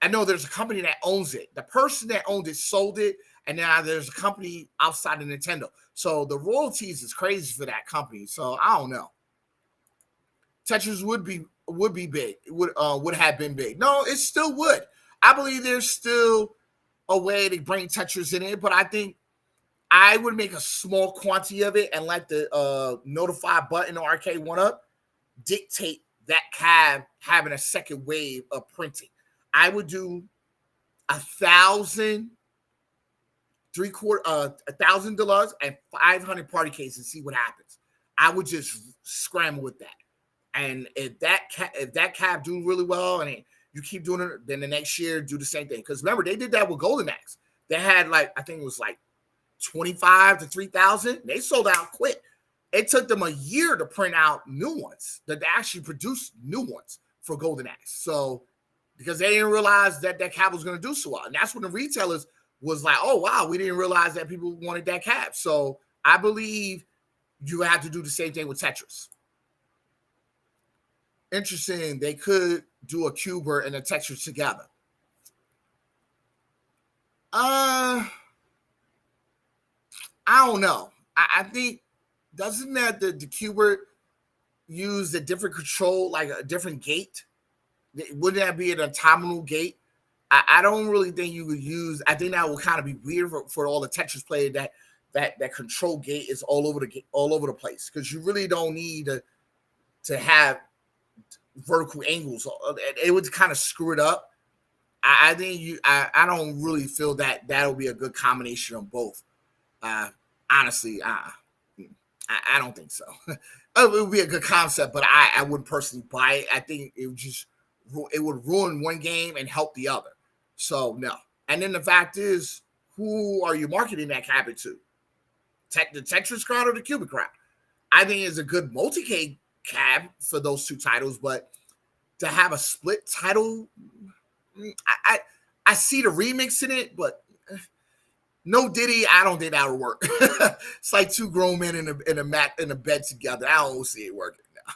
I know there's a company that owns it. The person that owned it sold it, and now there's a company outside of Nintendo. So the royalties is crazy for that company. So I don't know. Tetris would be big. It would have been big. No, it still would. I believe there's still a way to bring Tetris in it, but I think I would make a small quantity of it and let the notify button on Arcade 1-Up dictate that cab having a second wave of printing. I would do 1,000 deluxe and 500 party cases and see what happens. I would just scramble with that. And if that cab do really well and you keep doing it, then the next year do the same thing. Because remember, they did that with Golden Axe. They had I think it was 25 to 3,000. They sold out quick. It took them a year to print out new ones, that they actually produced new ones for Golden Axe. So, because they didn't realize that cab was going to do so well. And that's when the retailers was like, oh, wow, we didn't realize that people wanted that cab. So I believe you have to do the same thing with Tetris. Interesting. They could do a Cubert and a Tetris together. I don't know. I think, doesn't that the Cubert use a different control, like a different gate? Wouldn't that be an automatical gate? I don't really think you would use. I think that would kind of be weird for all the Tetris players that control gate is all over the place, because you really don't need to have vertical angles. It would kind of screw it up. I think I don't really feel that that'll be a good combination of both. Honestly, I don't think so. It would be a good concept, but I wouldn't personally buy it. I think it would ruin one game and help the other. So no. And then the fact is, who are you marketing that cabinet to? The Tetris crowd or the Cubert crowd? I think it's a good multi-K cab for those two titles, but to have a split title, I see the remix in it, but no Diddy, I don't think that would work. It's like two grown men in a bed together. I don't see it working now.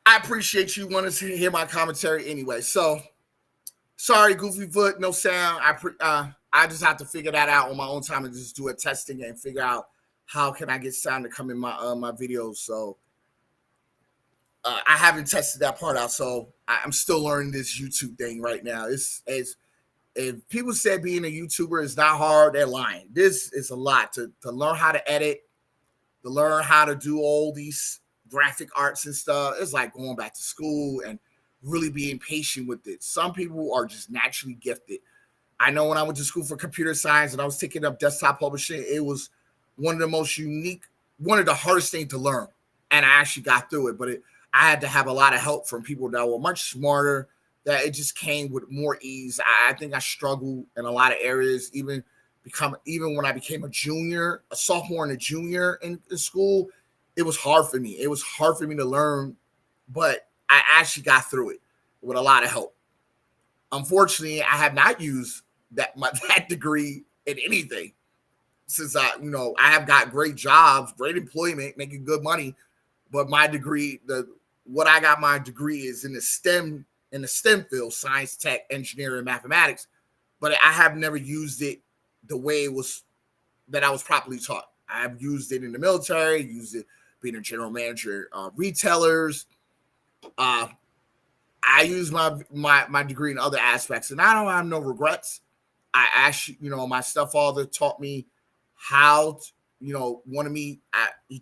I appreciate you wanting to hear my commentary anyway. So, sorry, Goofy Foot, no sound. I just have to figure that out on my own time and just do a testing and figure out how can I get sound to come in my videos. So, I haven't tested that part out, so I'm still learning this YouTube thing right now. It's as if people said being a YouTuber is not hard, they're lying. This is a lot to learn how to edit, to learn how to do all these graphic arts and stuff. It's like going back to school and really being patient with it. Some people are just naturally gifted. I know when I went to school for computer science and I was taking up desktop publishing, it was one of the most unique, one of the hardest things to learn. And I actually got through it, but I had to have a lot of help from people that were much smarter, that it just came with more ease. I think I struggled in a lot of areas, even when I became a sophomore and a junior in school. It was hard for me. It was hard for me to learn, but I actually got through it with a lot of help. Unfortunately, I have not used that degree in anything since I have got great jobs, great employment, making good money, but my degree, what I got my degree is in the STEM field, science, tech, engineering, mathematics, but I have never used it the way it was that I was properly taught. I've used it in the military, used it being a general manager, retailers. I use my degree in other aspects, and I don't have no regrets. I actually, my stepfather taught me how, he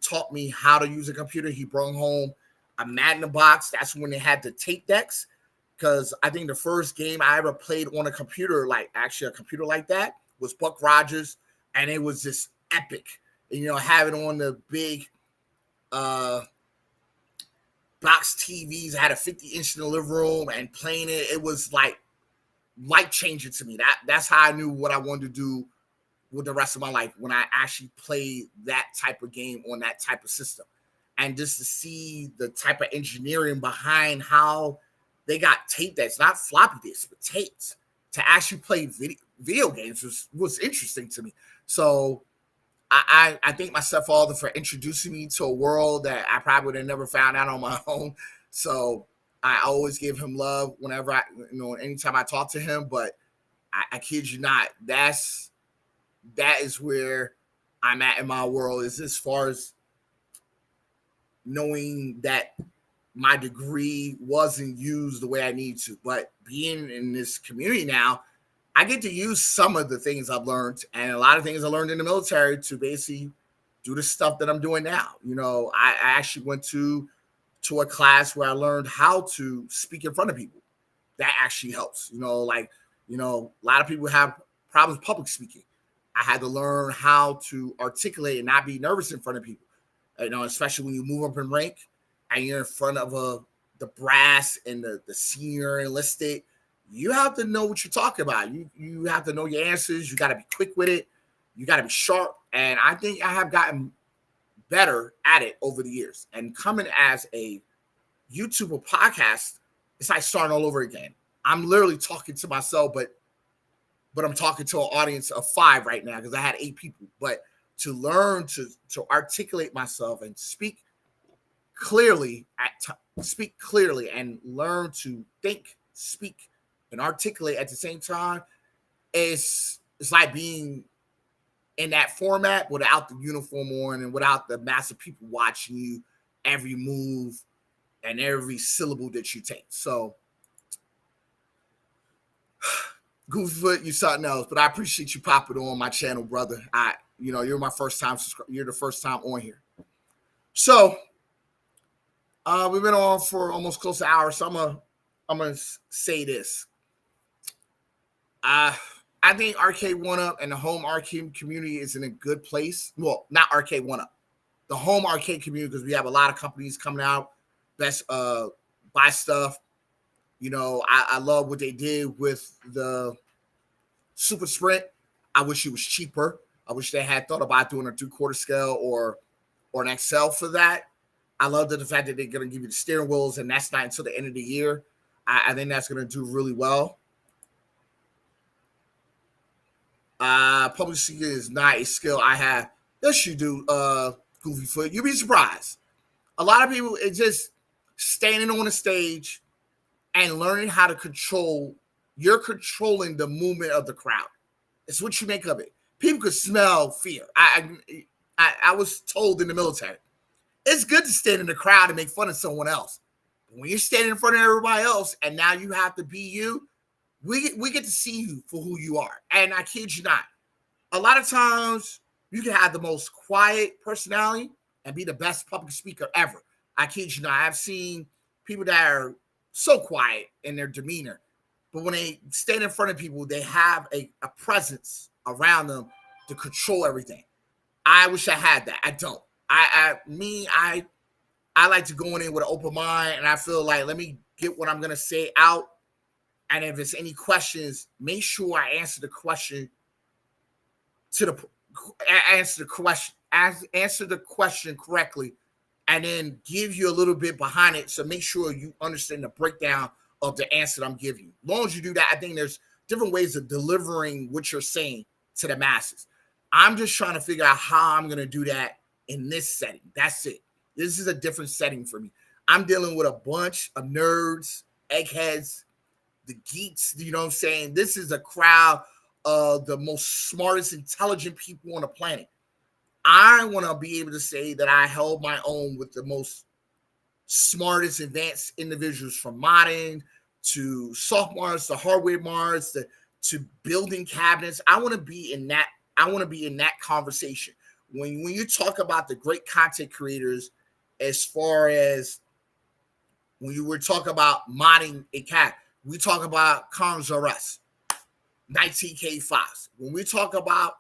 taught me how to use a computer. He brought home a Magna box. That's when they had the tape decks, because I think the first game I ever played on a computer, like that, was Buck Rogers, and it was just epic. And, having on the big box TVs, I had a 50-inch in the living room and playing it. It was like life-changing to me. That's how I knew what I wanted to do with the rest of my life, when I actually played that type of game on that type of system. And just to see the type of engineering behind how they got tape decks, not floppy disks, but tapes, to actually play video games was interesting to me. So I thank my stepfather for introducing me to a world that I probably would have never found out on my own. So I always give him love whenever anytime I talk to him. But I kid you not, that is where I'm at in my world, is as far as knowing that my degree wasn't used the way I need to. But being in this community now, I get to use some of the things I've learned, and a lot of things I learned in the military, to basically do the stuff that I'm doing now. I actually went to a class where I learned how to speak in front of people. That actually helps. A lot of people have problems public speaking. I had to learn how to articulate and not be nervous in front of people. Especially when you move up in rank and you're in front of the brass and the senior enlisted. You have to know what you're talking about. You have to know your answers. You got to be quick with it. You got to be sharp. And I think I have gotten better at it over the years. And coming as a YouTuber podcast, it's like starting all over again. I'm literally talking to myself, but I'm talking to an audience of 5 right now, because I had 8 people. But to learn to articulate myself and speak clearly and learn to think, speak, and articulate at the same time, it's like being in that format without the uniform on and without the massive people watching you every move and every syllable that you take. So, Goofyfoot, you something else, but I appreciate you popping on my channel, brother. You're my first time. You're the first time on here. So, we've been on for almost close to an hour. So I'm gonna say this. I think Arcade 1UP and the home arcade community is in a good place. Well, not Arcade 1UP, the home arcade community, because we have a lot of companies coming out, best buy stuff. I love what they did with the Super Sprint. I wish it was cheaper. I wish they had thought about doing a 3/4 scale or an XL for that. I love the fact that they're going to give you the steering wheels, and that's not until the end of the year. I think that's going to do really well. Publishing is not a skill I have. Yes, you do, Goofyfoot. You'd be surprised. A lot of people, it's just standing on a stage and learning how to control. You're controlling the movement of the crowd. It's what you make of it. People could smell fear. I was told in the military, it's good to stand in the crowd and make fun of someone else, When you're standing in front of everybody else and now you have to be you, we get to see you for who you are. And I kid you not, a lot of times you can have the most quiet personality and be the best public speaker ever. I kid you not. I've seen people that are so quiet in their demeanor, but when they stand in front of people, they have a presence around them to control everything. I wish I had that. I don't. I like to go in with an open mind, and I feel like, let me get what I'm gonna say out. And if there's any questions, make sure I answer the question answer the question correctly, and then give you a little bit behind it. So make sure you understand the breakdown of the answer that I'm giving you. As long as you do that, I think there's different ways of delivering what you're saying to the masses. I'm just trying to figure out how I'm going to do that in this setting. That's it. This is a different setting for me. I'm dealing with a bunch of nerds, eggheads, the geeks, you know what I'm saying? This is a crowd of the most smartest, intelligent people on the planet. I want to be able to say that I held my own with the most smartest, advanced individuals, from modding to softwares to hardware Mars to building cabinets. I want to be in that. I want to be in that conversation. When you talk about the great content creators, as far as when you were talking about modding a cat, we talk about Cons R Us, 19K5. When we talk about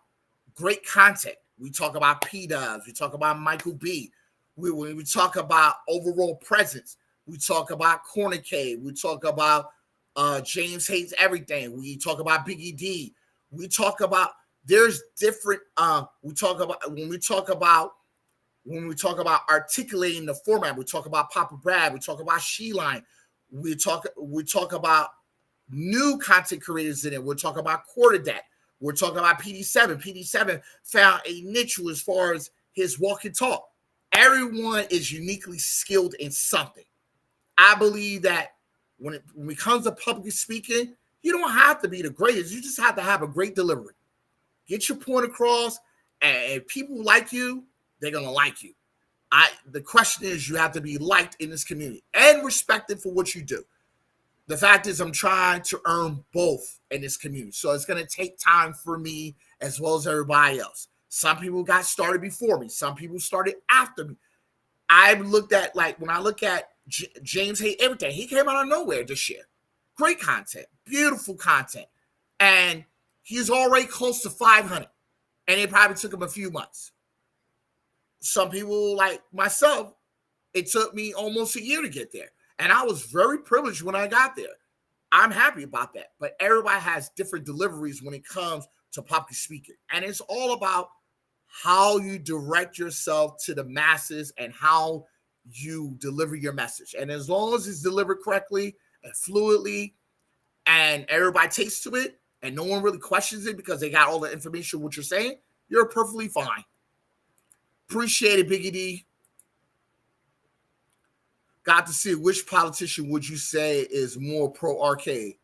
great content, we talk about P-Dubs, we talk about Michael B. When we talk about overall presence, we talk about Corner K, we talk about James Hates Everything, we talk about Biggie D, we talk about, there's different, we talk about articulating the format, we talk about Papa Brad, we talk about She-Line, we talk about new content creators in it, we'll talk about Quarterdeck, we're talking about PD7. PD7 found a niche as far as his walk and talk. Everyone is uniquely skilled in something. I believe that when it comes to public speaking, you don't have to be the greatest. You just have to have a great delivery. Get your point across, and if people like you, they're going to like you. The question is, you have to be liked in this community and respected for what you do. The fact is, I'm trying to earn both in this community. So it's going to take time for me as well as everybody else. Some people got started before me. Some people started after me. I've looked at, like, when I look at James Hate Everything, he came out of nowhere this year. Great content, beautiful content. And he's already close to 500. And it probably took him a few months. Some people like myself, it took me almost a year to get there. And I was very privileged when I got there. I'm happy about that. But everybody has different deliveries when it comes to public speaking. And it's all about how you direct yourself to the masses and how you deliver your message. And as long as it's delivered correctly and fluidly and everybody takes to it and no one really questions it because they got all the information what you're saying, you're perfectly fine. Appreciate it, Biggie D. Got to see, which politician would you say is more pro-arcade?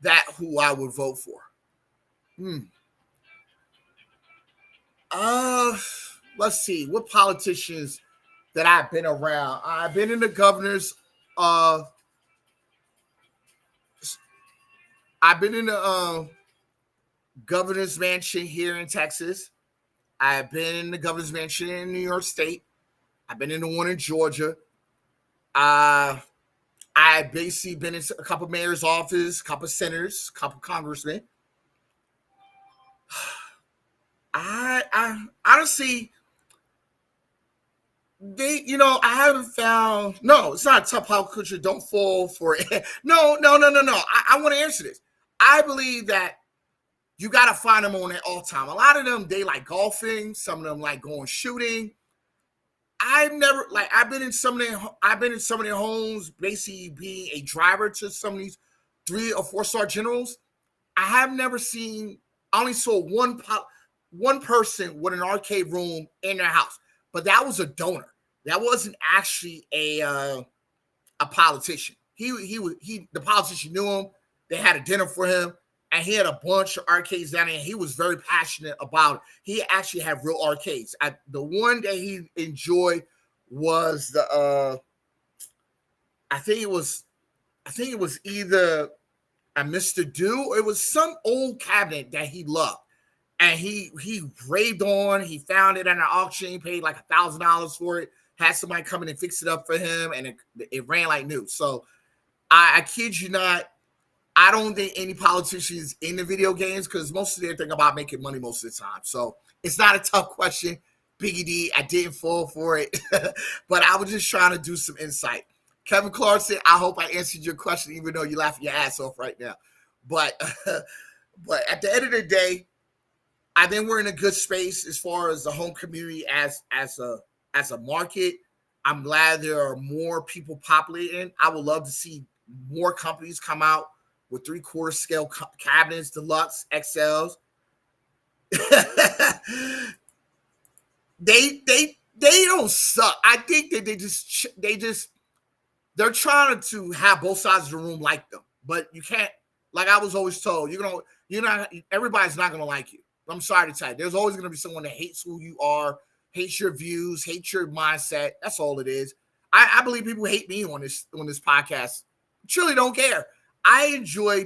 That who I would vote for. Let's see. What politicians that I've been around? I've been in the governor's governor's mansion here in Texas. I've been in the governor's mansion in New York State. I've been in the one in Georgia. I basically been in a couple mayor's office, a couple senators, a couple congressmen. I honestly, I haven't found. No, it's not a tough pop culture. Don't fall for it. No. I want to answer this. I believe that you got to find them on at all time. A lot of them, they like golfing. Some of them like going shooting. I've been in some of their homes, basically being a driver to some of these 3 or 4-star generals. I have never seen. I only saw one person with an arcade room in their house, but that was a donor. That wasn't actually a politician. The politician knew him. They had a dinner for him, and he had a bunch of arcades down there. And he was very passionate about it. He actually had real arcades. The one that he enjoyed was I think it was either a Mr. Do, or it was some old cabinet that he loved. And he raved on. He found it at an auction. He paid like $1,000 for it. Had somebody come in and fix it up for him, and it ran like new. So I kid you not, I don't think any politicians in the video games, because most of them think about making money most of the time. So it's not a tough question, Biggie D. I didn't fall for it, but I was just trying to do some insight. Kevin Clark said, I hope I answered your question, even though you're laughing your ass off right now. But at the end of the day, I think we're in a good space as far as the home community as a market. I'm glad there are more people populating. I would love to see more companies come out with 3/4 scale cabinets, deluxe, XLs. They don't suck. I think that they're trying to have both sides of the room like them, but you can't. Like I was always told, everybody's not gonna like you. I'm sorry to tell you. There's always going to be someone that hates who you are, hates your views, hates your mindset. That's all it is. I believe people hate me on this podcast. Truly don't care. I enjoy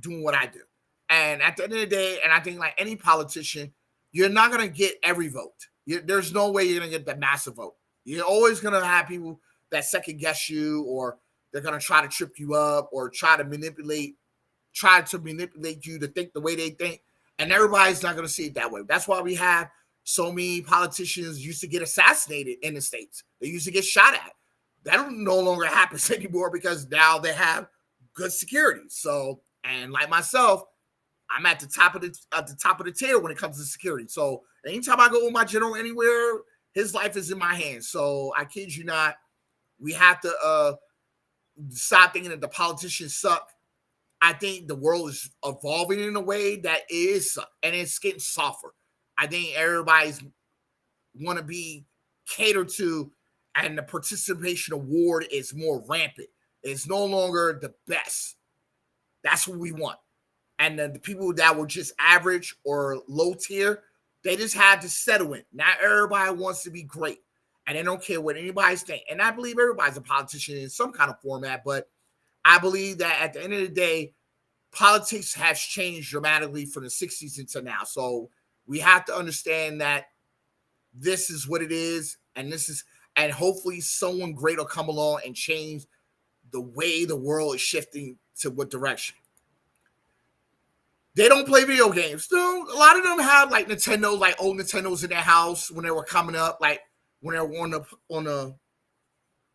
doing what I do. And at the end of the day, and I think like any politician, you're not going to get every vote. There's no way you're going to get the massive vote. You're always going to have people that second guess you, or they're going to try to trip you up, or try to manipulate you to think the way they think. And everybody's not going to see it that way. That's why we have so many politicians used to get assassinated in the States. They used to get shot at. That no longer happens anymore because now they have good security. So, and like myself, I'm at the top of the tier when it comes to security. So anytime I go with my general anywhere, his life is in my hands. So I kid you not, we have to stop thinking that the politicians suck. I think the world is evolving in a way that is, and it's getting softer. I think everybody's want to be catered to, and the participation award is more rampant. It's no longer the best. That's what we want. And the people that were just average or low tier, they just had to settle in. Not everybody wants to be great, and they don't care what anybody's saying. And I believe everybody's a politician in some kind of format, but I believe that at the end of the day, politics has changed dramatically from the 60s into now. So we have to understand that this is what it is, and hopefully someone great will come along and change the way the world is shifting to what direction. They don't play video games. No, a lot of them have like Nintendo, like old Nintendos in their house when they were coming up, like when they were on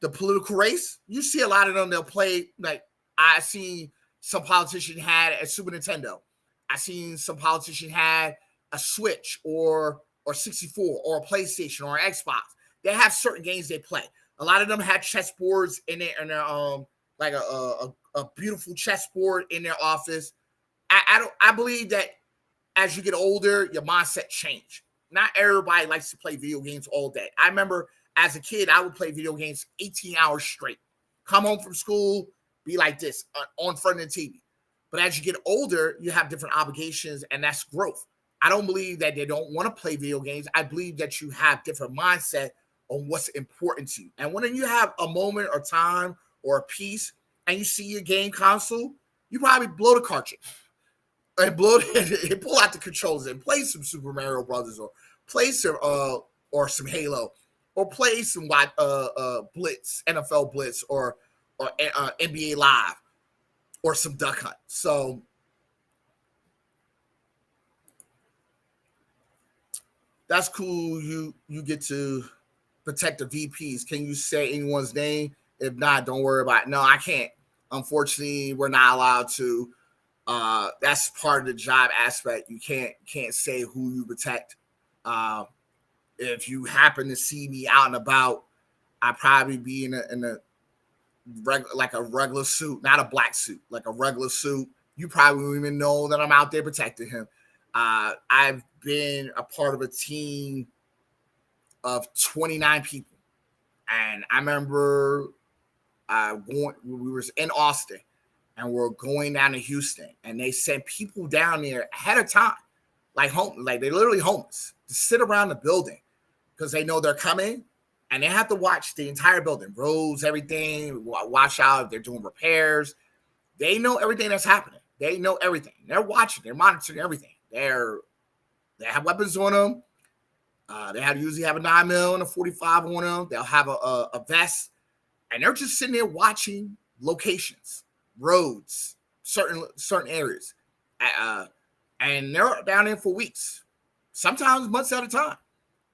the political race. You see a lot of them, they'll play, like I seen some politician had a Super Nintendo. I seen some politician had a Switch or 64 or a PlayStation or an Xbox. They have certain games they play. A lot of them had chessboards in their like a beautiful chessboard in their office. I believe that as you get older, your mindset change. Not everybody likes to play video games all day. I remember as a kid, I would play video games 18 hours straight. Come home from school, be like this on front of the TV. But as you get older, you have different obligations, and that's growth. I don't believe that they don't want to play video games. I believe that you have different mindset on what's important to you. And when you have a moment or time or a piece and you see your game console, you probably blow the cartridge and pull out the controls and play some Super Mario Brothers, or play some some Halo, or play some Blitz, NFL Blitz, or NBA Live, or some Duck Hunt. So that's cool. You get to protect the VPs. Can you say anyone's name? If not, don't worry about it. No, I can't. Unfortunately, we're not allowed to. That's part of the job aspect. You can't say who you protect. If you happen to see me out and about, I'd probably be in a regular suit, not a black suit, like a regular suit. You probably won't even know that I'm out there protecting him. I've been a part of a team of 29 people, and I remember we were in Austin, and we're going down to Houston, and they sent people down there ahead of time, like they're literally homeless, to sit around the building because they know they're coming, and they have to watch the entire building, roads, everything, watch out if they're doing repairs. They know everything that's happening. They know everything. They're watching. They're monitoring everything. They have weapons on them. They usually have a 9mm and a 45 on them. They'll have a vest, and they're just sitting there watching locations, roads, certain areas, and they're down there for weeks, sometimes months at a time,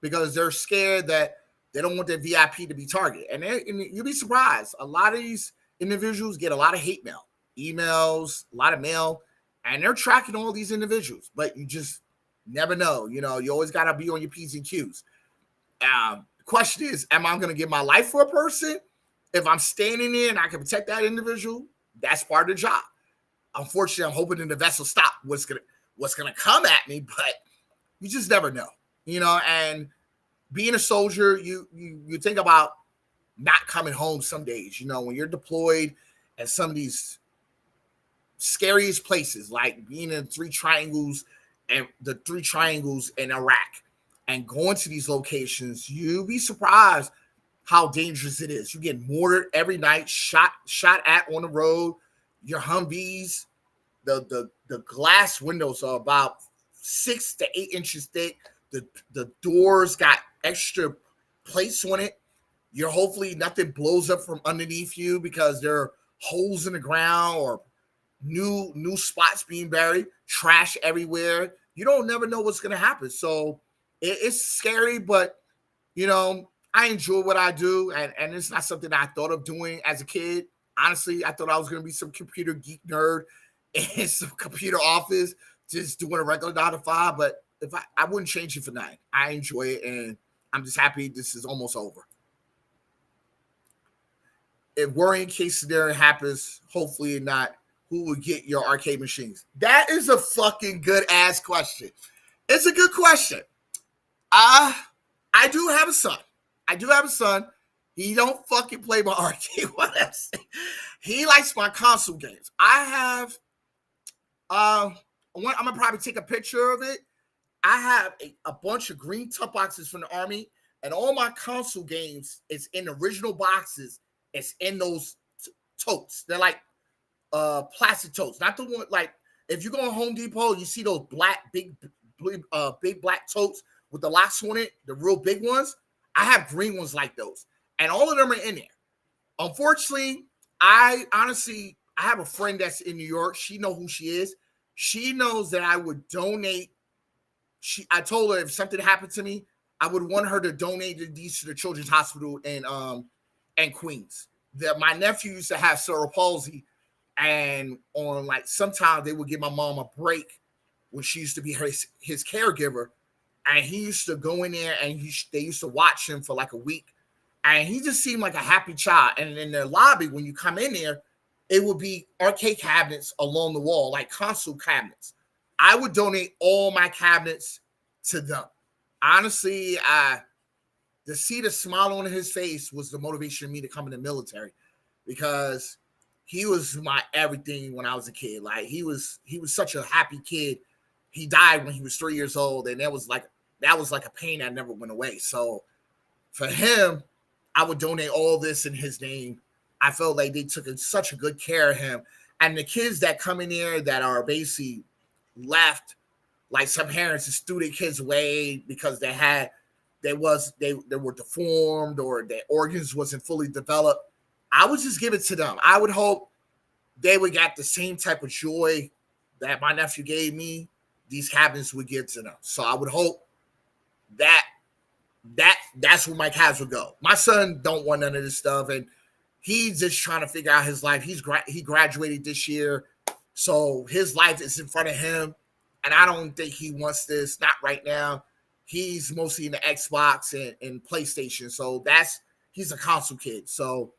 because they're scared that they don't want their VIP to be targeted. And you'll be surprised. A lot of these individuals get a lot of hate mail, emails, a lot of mail, and they're tracking all these individuals. But you just never know. You always got to be on your P's and Q's. The question is, am I going to give my life for a person? If I'm standing there and I can protect that individual, that's part of the job. Unfortunately, I'm hoping that the vessel stop what's gonna come at me, but you just never know. And being a soldier, you think about not coming home some days. When you're deployed at some of these scariest places, like being in the three triangles in Iraq, and going to these locations, you'll be surprised how dangerous it is. You get mortared every night, shot at on the road. Your Humvees, the glass windows are about 6 to 8 inches thick. The doors got extra plates on it. Hopefully nothing blows up from underneath you, because there are holes in the ground or new spots being buried, trash everywhere. You don't never know what's going to happen. So it's scary, but I enjoy what I do, and it's not something I thought of doing as a kid. Honestly, I thought I was going to be some computer geek nerd in some computer office, just doing a regular 9 to 5. But if I wouldn't change it for nothing. I enjoy it, and I'm just happy this is almost over. If worrying case scenario happens, hopefully not, who will get your arcade machines? That is a fucking good ass question. It's a good question. I do have a son. He don't fucking play my arcade. He likes my console games. I have, I'm gonna probably take a picture of it. I have a bunch of green top boxes from the Army, and all my console games is in original boxes. It's in those totes. They're like plastic totes, not the one like if you go to Home Depot, you see those big black totes with the locks on it, the real big ones. I have green ones like those, and all of them are in there. Unfortunately, I have a friend that's in New York. She knows who she is. She knows that I would donate. I told her if something happened to me, I would want her to donate these to the Children's Hospital in Queens. My nephew used to have cerebral palsy, and on like sometimes they would give my mom a break when she used to be his caregiver, and he used to go in there and they used to watch him for like a week, and he just seemed like a happy child. And in their lobby, when you come in there, it would be arcade cabinets along the wall, like console cabinets. I would donate all my cabinets to them. Honestly, to see the smile on his face was the motivation of me to come in the military, because he was my everything when I was a kid. Like he was such a happy kid. He died when he was 3 years old, and that was like a pain that never went away. So for him, I would donate all this in his name. I felt like they took such a good care of him. And the kids that come in there that are basically left, like some parents just threw their kids away because they were deformed or their organs wasn't fully developed. I would just give it to them. I would hope they would get the same type of joy that my nephew gave me. These cabinets would give to them. So I would hope that's where my cabs would go. My son don't want none of this stuff, and he's just trying to figure out his life. He graduated this year, so his life is in front of him, and I don't think he wants this. Not right now. He's mostly in the Xbox and PlayStation, so he's a console kid. So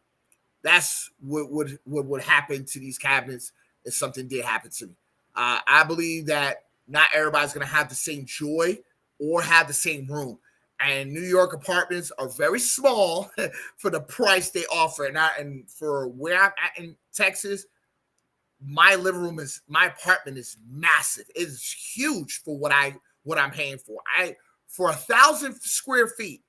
that's what would happen to these cabinets if something did happen to me. I believe that not everybody's going to have the same joy or have the same room. And New York apartments are very small for the price they offer. And for where I'm at in Texas, my apartment is massive. It's huge for what I'm paying for. For 1,000 square feet,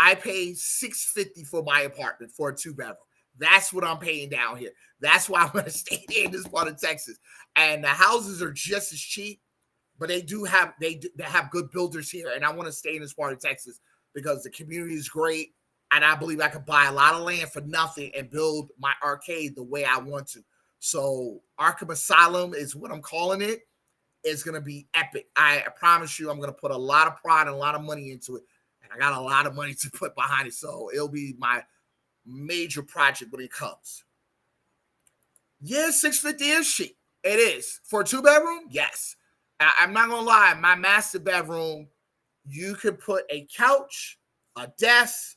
I pay $650 for my apartment for a 2-bedroom. That's what I'm paying down here. That's why I'm going to stay here in this part of Texas. And the houses are just as cheap, but they have good builders here. And I want to stay in this part of Texas because the community is great. And I believe I could buy a lot of land for nothing and build my arcade the way I want to. So Arkham Asylum is what I'm calling it. It's going to be epic. I promise you I'm going to put a lot of pride and a lot of money into it. And I got a lot of money to put behind it. So it'll be my major project when it comes. Yeah, $650 is cheap. It is. For a 2-bedroom, yes. I'm not going to lie. My master bedroom, you can put a couch, a desk,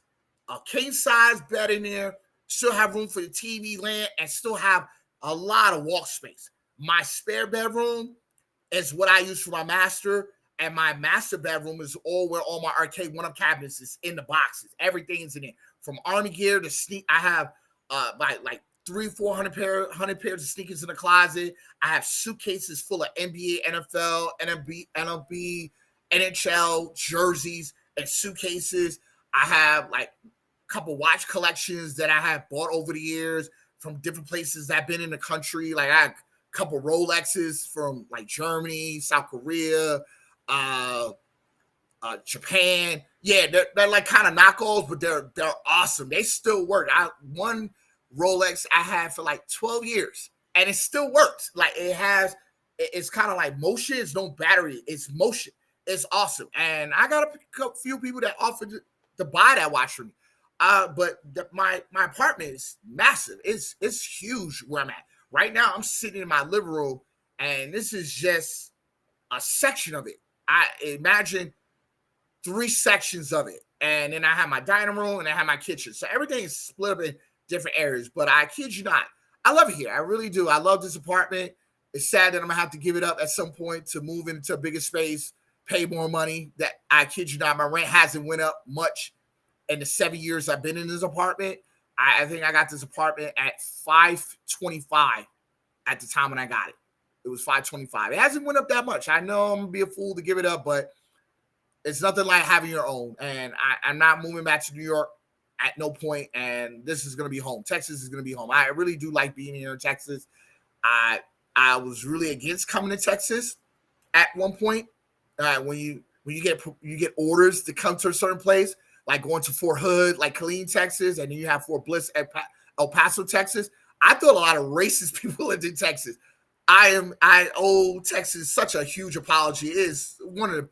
a king-size bed in there, still have room for the TV land, and still have a lot of wall space. My spare bedroom is what I use for my master, and my master bedroom is all where all my arcade one-up cabinets is in the boxes. Everything's in it. From army gear to sneak, I have like 300-400 pairs of sneakers in the closet. I have suitcases full of NBA, NFL, MLB, NHL jerseys and suitcases. I have like a couple watch collections that I have bought over the years from different places that I've been in the country. Like I have a couple Rolexes from like Germany, South Korea, Japan. Yeah, they're like kind of knockoffs, but they're awesome. They still work. One Rolex I had for like 12 years, and it still works. Like it's kind of like motion. It's no battery. It's motion. It's awesome. And I got a few people that offered to buy that watch for me. But my apartment is massive. It's huge where I'm at. Right now, I'm sitting in my living room, and this is just a section of it. I imagine 3 sections of it. And then I have my dining room, and I have my kitchen. So everything is split up in different areas. But I kid you not, I love it here. I really do. I love this apartment. It's sad that I'm going to have to give it up at some point to move into a bigger space, pay more money. That I kid you not, my rent hasn't went up much in the 7 years I've been in this apartment. I think I got this apartment at $525 at the time when I got it. It was $525. It hasn't went up that much. I know I'm going to be a fool to give it up, but it's nothing like having your own. And I'm not moving back to New York at no point, and this is going to be home. Texas is going to be home. I really do like being here in Texas. I was really against coming to Texas at one point. When you get orders to come to a certain place, like going to Fort Hood, like Killeen, Texas, and then you have Fort Bliss at El Paso, Texas. I thought a lot of racist people lived in Texas. I owe Texas such a huge apology. It is one of the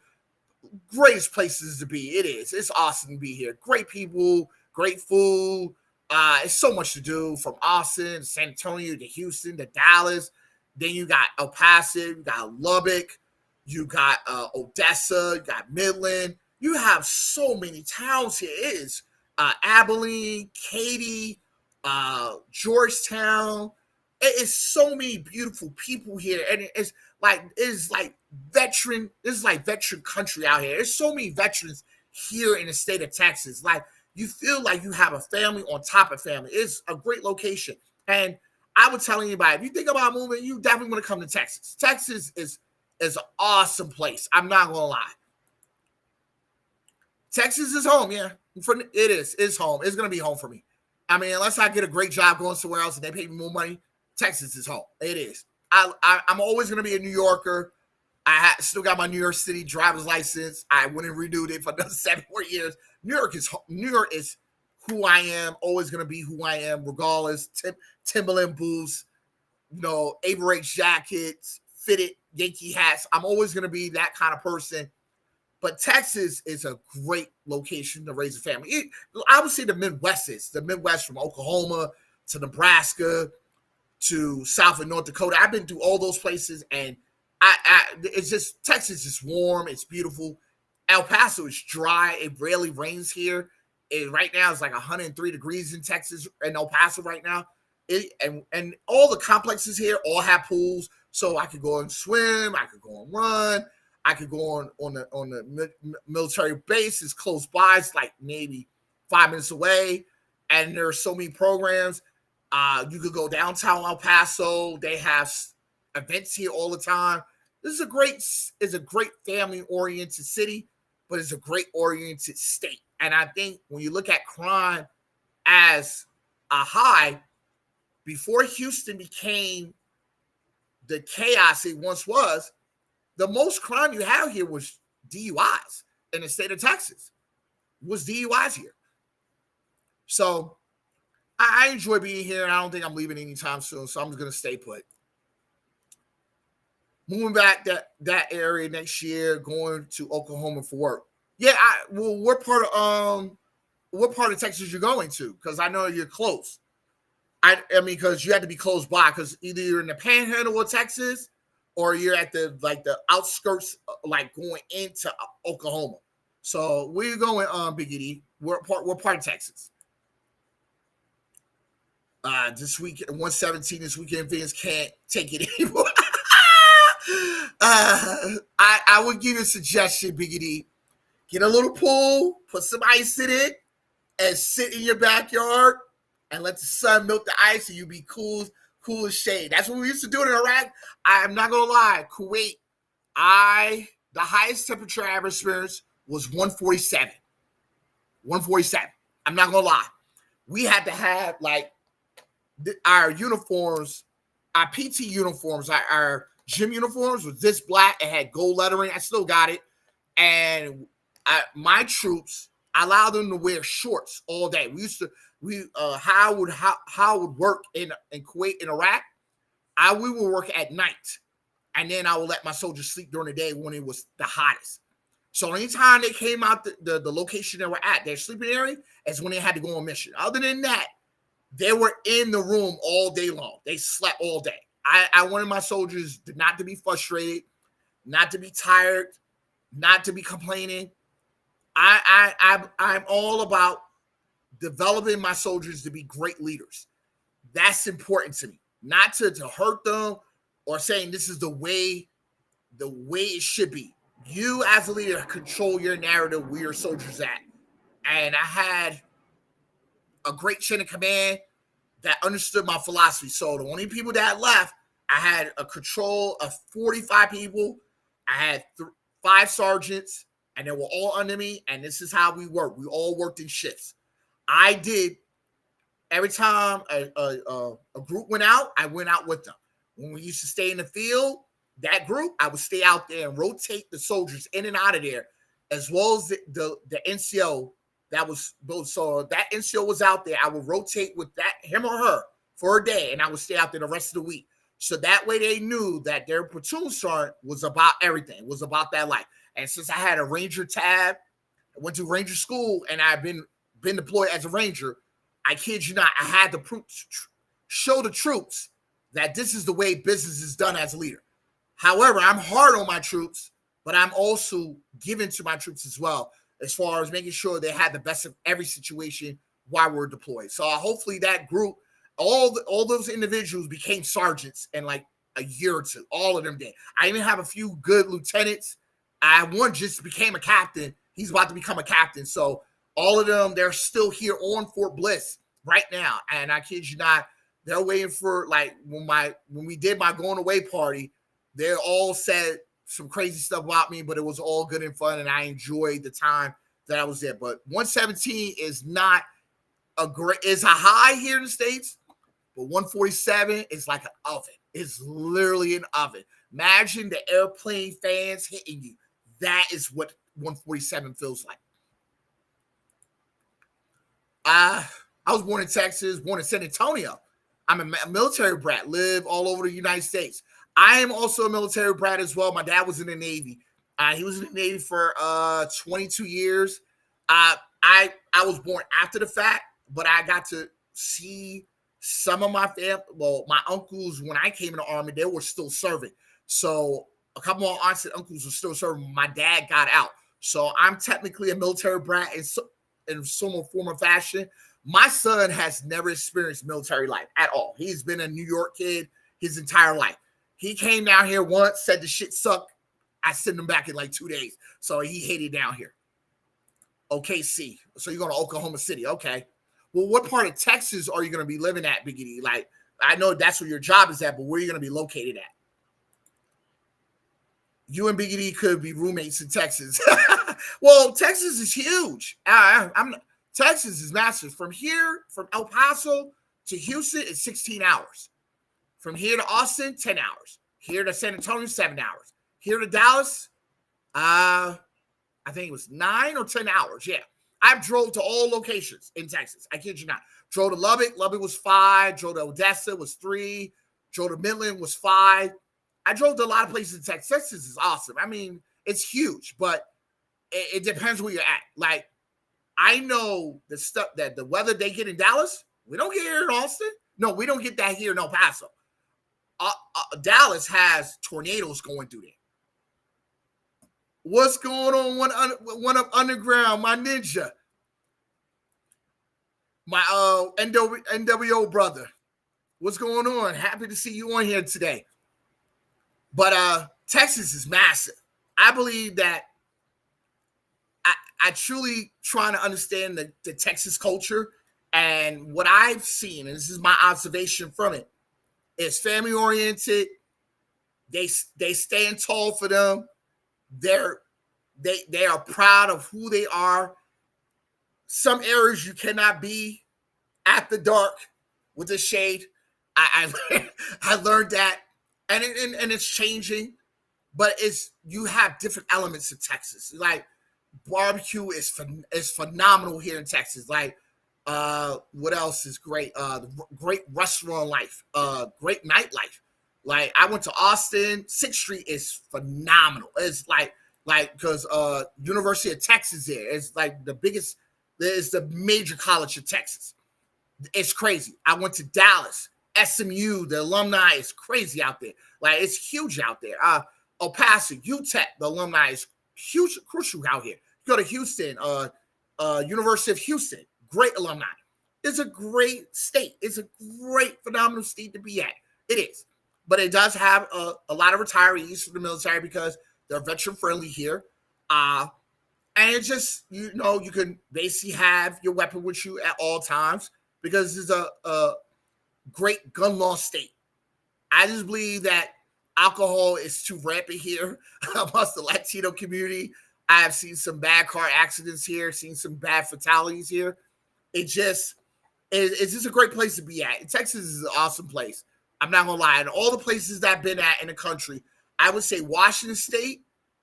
greatest places to be. It is. It's awesome to be here. Great people, great food. It's so much to do from Austin, San Antonio to Houston to Dallas. Then you got El Paso, you got Lubbock, you got Odessa, you got Midland. You have so many towns here. It is Abilene, Katy, Georgetown. It is so many beautiful people here, and it's like veteran country out here. There's so many veterans here in the state of Texas. Like you feel like you have a family on top of family. It's a great location, and I would tell anybody if you think about moving, you definitely want to come to Texas. Texas is an awesome place. I'm not gonna lie. Texas is home, yeah. It is. It's home. It's gonna be home for me. I mean, unless I get a great job going somewhere else and they pay me more money, Texas is home. It is. I'm always gonna be a New Yorker. I still got my New York City driver's license. I went and renewed it for another 7 more years. New York is who I am. Always gonna be who I am, regardless. Timberland boots, Avirex jackets, fitted Yankee hats. I'm always gonna be that kind of person. But Texas is a great location to raise a family. I would say the Midwest from Oklahoma to Nebraska to South and North Dakota. I've been through all those places, and it's just Texas is warm. It's beautiful. El Paso is dry. It rarely rains here. Right now, it's like 103 degrees in Texas and El Paso right now. And all the complexes here all have pools, so I could go and swim. I could go and run. I could go on the military base. It's close by. It's like maybe 5 minutes away. And there are so many programs. You could go downtown El Paso. They have events here all the time. This is a great family-oriented city, but it's a great oriented state And I think when you look at crime as a high, before Houston became the chaos it once was, the most crime you have here was DUIs in the state of Texas. Was DUIs here. So I enjoy being here. I don't think I'm leaving anytime soon, so I'm just going to stay put. Moving back that area next year, going to Oklahoma for work. Yeah, what part of Texas you're going to? Because I know you're close. I mean, because you had to be close by, because either you're in the panhandle of Texas or you're at the outskirts, like going into Oklahoma. So where you going, Big Edie? What part of Texas? This week, 117 this weekend, Vince can't take it anymore. I would give you a suggestion, Big Edie. Get a little pool, put some ice in it, and sit in your backyard and let the sun melt the ice, and you be cool as shade. That's what we used to do in Iraq. I'm not gonna lie, Kuwait. The highest temperature I ever experienced was 147. 147. I'm not gonna lie. We had to have like our uniforms, our PT uniforms, our gym uniforms was this black. It had gold lettering. I still got it. And my troops, I allowed them to wear shorts all day. How it would work in Kuwait and Iraq. We would work at night, and then I would let my soldiers sleep during the day when it was the hottest. So anytime they came out the location they were at, their sleeping area, is when they had to go on mission. Other than that, they were in the room all day long. They slept all day. I wanted my soldiers not to be frustrated, not to be tired, not to be complaining. I'm all about developing my soldiers to be great leaders. That's important to me. Not to hurt them or saying this is the way it should be. You as a leader control your narrative where your soldiers at. And I had a great chain of command that understood my philosophy. So the only people that left, I had a control of 45 people. I had 5 sergeants, and they were all under me. And this is how we worked. We all worked in shifts. I did every time a group went out, I went out with them. When we used to stay in the field, that group, I would stay out there and rotate the soldiers in and out of there, as well as the NCO that was. So that NCO was out there. I would rotate with him or her for a day, and I would stay out there the rest of the week. So that way they knew that their platoon sergeant was about everything. It was about that life. And since I had a Ranger tab, I went to Ranger school, and I've been deployed as a Ranger, I kid you not, I had to show the troops that this is the way business is done as a leader. However, I'm hard on my troops, but I'm also giving to my troops as well, as far as making sure they had the best of every situation while we're deployed. So hopefully that group, all those individuals became sergeants in like a year or two. All of them did. I even have a few good lieutenants. One just became a captain. He's about to become a captain. So all of them, they're still here on Fort Bliss right now. And I kid you not, they're waiting for, like, when we did my going away party, they all said some crazy stuff about me, but it was all good and fun, and I enjoyed the time that I was there. But 117 is not is a high here in the States, but 147 is like an oven. It's literally an oven. Imagine the airplane fans hitting you. That is what 147 feels like. I was born in Texas, born in San Antonio. I'm a military brat, live all over the United States. I am also a military brat as well. My dad was in the Navy. He was in the Navy for 22 years. I was born after the fact, but I got to see some of my family. Well, my uncles, when I came in the Army, they were still serving. So a couple of aunts and uncles were still serving. My dad got out. So I'm technically a military brat in some form or fashion. My son has never experienced military life at all. He's been a New York kid his entire life. He came down here once, said the shit sucked. I sent him back in like 2 days. So he hated down here. OKC. So you're going to Oklahoma City. Okay. Well, what part of Texas are you going to be living at, Biggity? Like, I know that's where your job is at, but where are you going to be located at? You and Biggity could be roommates in Texas. Well, Texas is huge. Texas is massive. From here, from El Paso to Houston, it's 16 hours. From here to Austin, 10 hours. Here to San Antonio, 7 hours. Here to Dallas, I think it was 9 or 10 hours. Yeah. I drove to all locations in Texas. I kid you not. Drove to Lubbock. Lubbock was 5. Drove to Odessa was 3. Drove to Midland was 5. I drove to a lot of places in Texas. Texas is awesome. I mean, it's huge, but it depends where you're at. Like, I know the stuff that the weather they get in Dallas, we don't get here in Austin. No, we don't get that here in El Paso. Dallas has tornadoes going through there. What's going on? One up underground, my ninja, my NWO brother. What's going on? Happy to see you on here today. But Texas is massive. I believe that I truly trying to understand the Texas culture, and what I've seen, and this is my observation from it, is family oriented. They stand tall for them. They are proud of who they are. Some areas you cannot be after dark with the shade. I learned that, and it's changing, but you have different elements in Texas. Like barbecue is phenomenal here in Texas. Like what else is great? Great restaurant life, great nightlife. Like I went to Austin, 6th Street is phenomenal. It's like because University of Texas there. It's like the biggest. It's the major college of Texas. It's crazy. I went to Dallas, SMU. The alumni is crazy out there. Like it's huge out there. El Paso, UTEP. The alumni is huge, crucial out here. You go to Houston, University of Houston. Great alumni. It's a great state. It's a great, phenomenal state to be at. It is. But it does have a lot of retirees from the military because they're veteran friendly here. And it's just, you can basically have your weapon with you at all times because it's a great gun law state. I just believe that alcohol is too rampant here amongst the Latino community. I have seen some bad car accidents here, seen some bad fatalities here. It's just a great place to be at. Texas is an awesome place. I'm not going to lie. In all the places that I've been at in the country, I would say Washington State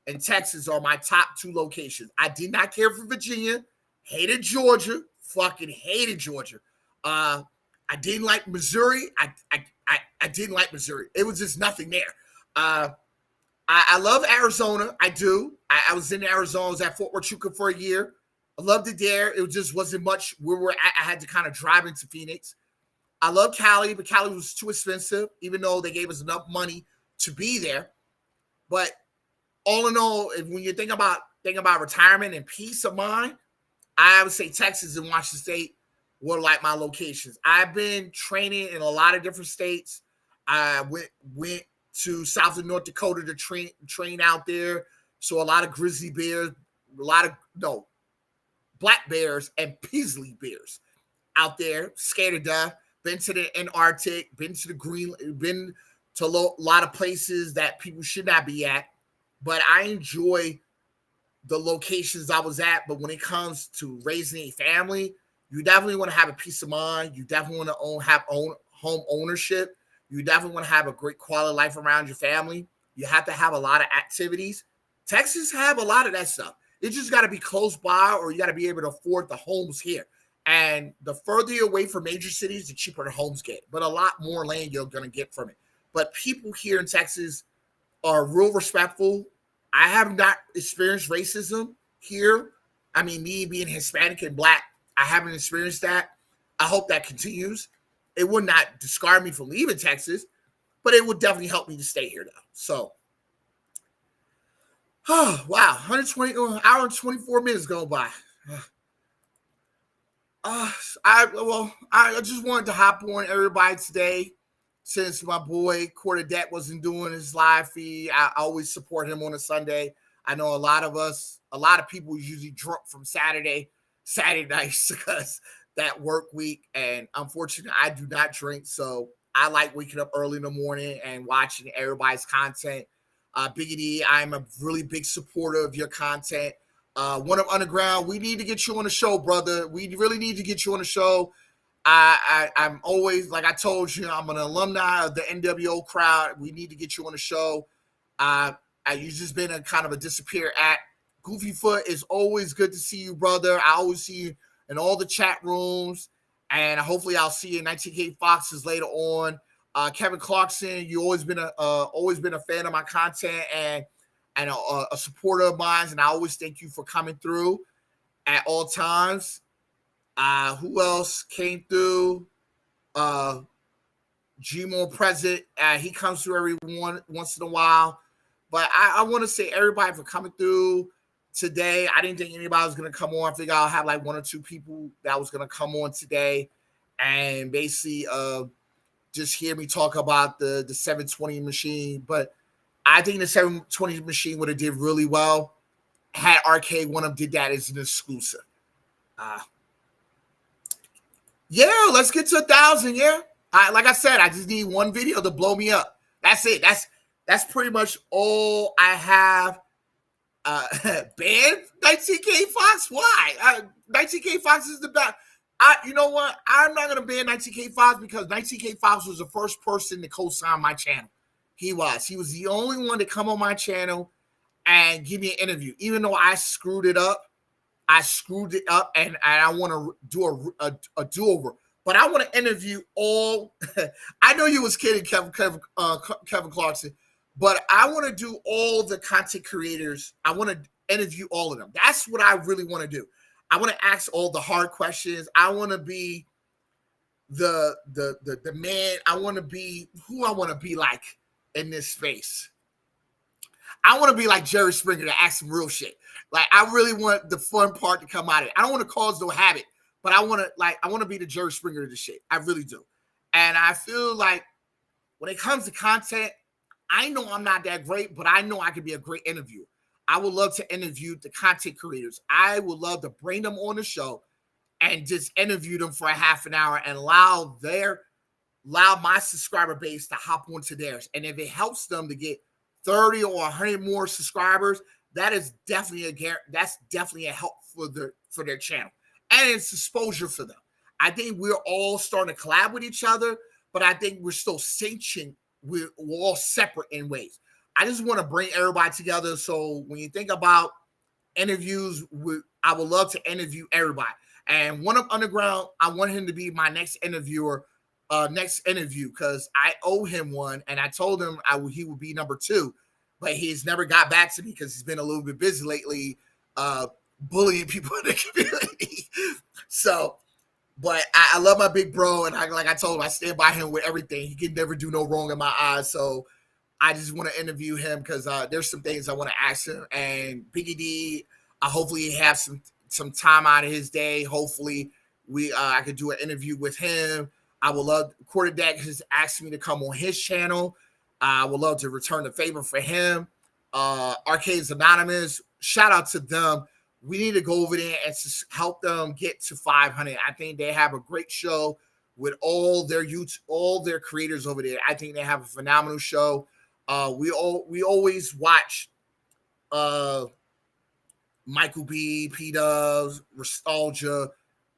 and Texas are my top 2 locations. I did not care for Virginia. Hated Georgia. Fucking hated Georgia. I didn't like Missouri. I didn't like Missouri. It was just nothing there. I love Arizona. I do. I was in Arizona. I was at Fort Huachuca for a year. I loved it there. It just wasn't much where we're at. I had to kind of drive into Phoenix. I love Cali, but Cali was too expensive, even though they gave us enough money to be there. But all in all, when you think about retirement and peace of mind, I would say Texas and Washington State were like my locations. I've been training in a lot of different states. I went to South and North Dakota to train out there. So a lot of grizzly bears, black bears and Paisley bears out there, scared to death. Been to the Antarctic, been to the Greenland, been to a lot of places that people should not be at. But I enjoy the locations I was at. But when it comes to raising a family, you definitely want to have a peace of mind. You definitely want to have home ownership. You definitely want to have a great quality of life around your family. You have to have a lot of activities. Texas have a lot of that stuff. It just got to be close by, or you got to be able to afford the homes here. And the further you're away from major cities, the cheaper the homes get. But a lot more land you're going to get from it. But people here in Texas are real respectful. I have not experienced racism here. I mean, me being Hispanic and black, I haven't experienced that. I hope that continues. It would not discard me from leaving Texas, but it would definitely help me to stay here now. So, wow, 120 hour and 24 minutes go by. I just wanted to hop on everybody today. Since my boy Quarterdeck wasn't doing his live feed, I always support him on a Sunday. I know a lot of people usually drunk from Saturday nights because that work week. And unfortunately, I do not drink. So I like waking up early in the morning and watching everybody's content. Biggity, I'm a really big supporter of your content. One Up Underground, we need to get you on the show, brother. We really need to get you on the show. I'm always, like I told you, I'm an alumni of the NWO crowd. We need to get you on the show. You've just been a kind of a disappear act. Goofyfoot, is always good to see you, brother. I always see you in all the chat rooms, and hopefully I'll see you in 19K Foxes later on. Kevin Clarkson, you always been a fan of my content and a supporter of mine, and I always thank you for coming through at all times. Who else came through? Gmo Present. He comes through every once in a while. But I want to say everybody for coming through today. I didn't think anybody was going to come on. I think I'll have like one or two people that was going to come on today and basically just hear me talk about the 720 machine. But I think the 720 machine would have did really well had Arcade One Up did that as an exclusive. Yeah, let's get to 1,000. Yeah, like I said, I just need one video to blow me up. That's it. That's pretty much all I have. Banned 19K Fox. Why? 19K Fox is the best. You know what? I'm not gonna ban 19K Fox because 19K Fox was the first person to co-sign my channel. He was the only one to come on my channel and give me an interview, even though I screwed it up. And I want to do a do-over. But I want to interview all. I know you was kidding, Kevin Clarkson, but I want to do all the content creators. I want to interview all of them. That's what I really want to do. I want to ask all the hard questions. I want to be the man. I want to be who I want to be like in this space. I want to be like Jerry Springer to ask some real shit. Like, I really want the fun part to come out of it. I don't want to cause no havoc, but I want to be the Jerry Springer of the shit. I really do. And I feel like when it comes to content, I know I'm not that great, but I know I could be a great interviewer. I would love to interview the content creators. I would love to bring them on the show and just interview them for a half an hour and allow my subscriber base to hop onto theirs. And if it helps them to get 30 or 100 more subscribers, that's definitely a help for their channel, and it's exposure for them. I think we're all starting to collab with each other, but I think we're still cinching. We're all separate in ways. I just want to bring everybody together. So when you think about interviews, I would love to interview everybody. And One Up Underground, I want him to be my next interview because I owe him one, and I told him he would be number 2. But he's never got back to me because he's been a little bit busy lately, bullying people in the community. So, but I love my big bro, and like I told him, I stand by him with everything. He can never do no wrong in my eyes. So I just want to interview him because there's some things I want to ask him. And Biggie D, hopefully he has some time out of his day. Hopefully I could do an interview with him. I would love Quarterdeck has asked me to come on his channel. I would love to return the favor for him. Arcades Anonymous, shout out to them. We need to go over there and help them get to 500. I think they have a great show with all their creators over there. I think they have a phenomenal show. We always watch Michael B, P Dubs, Nostalgia,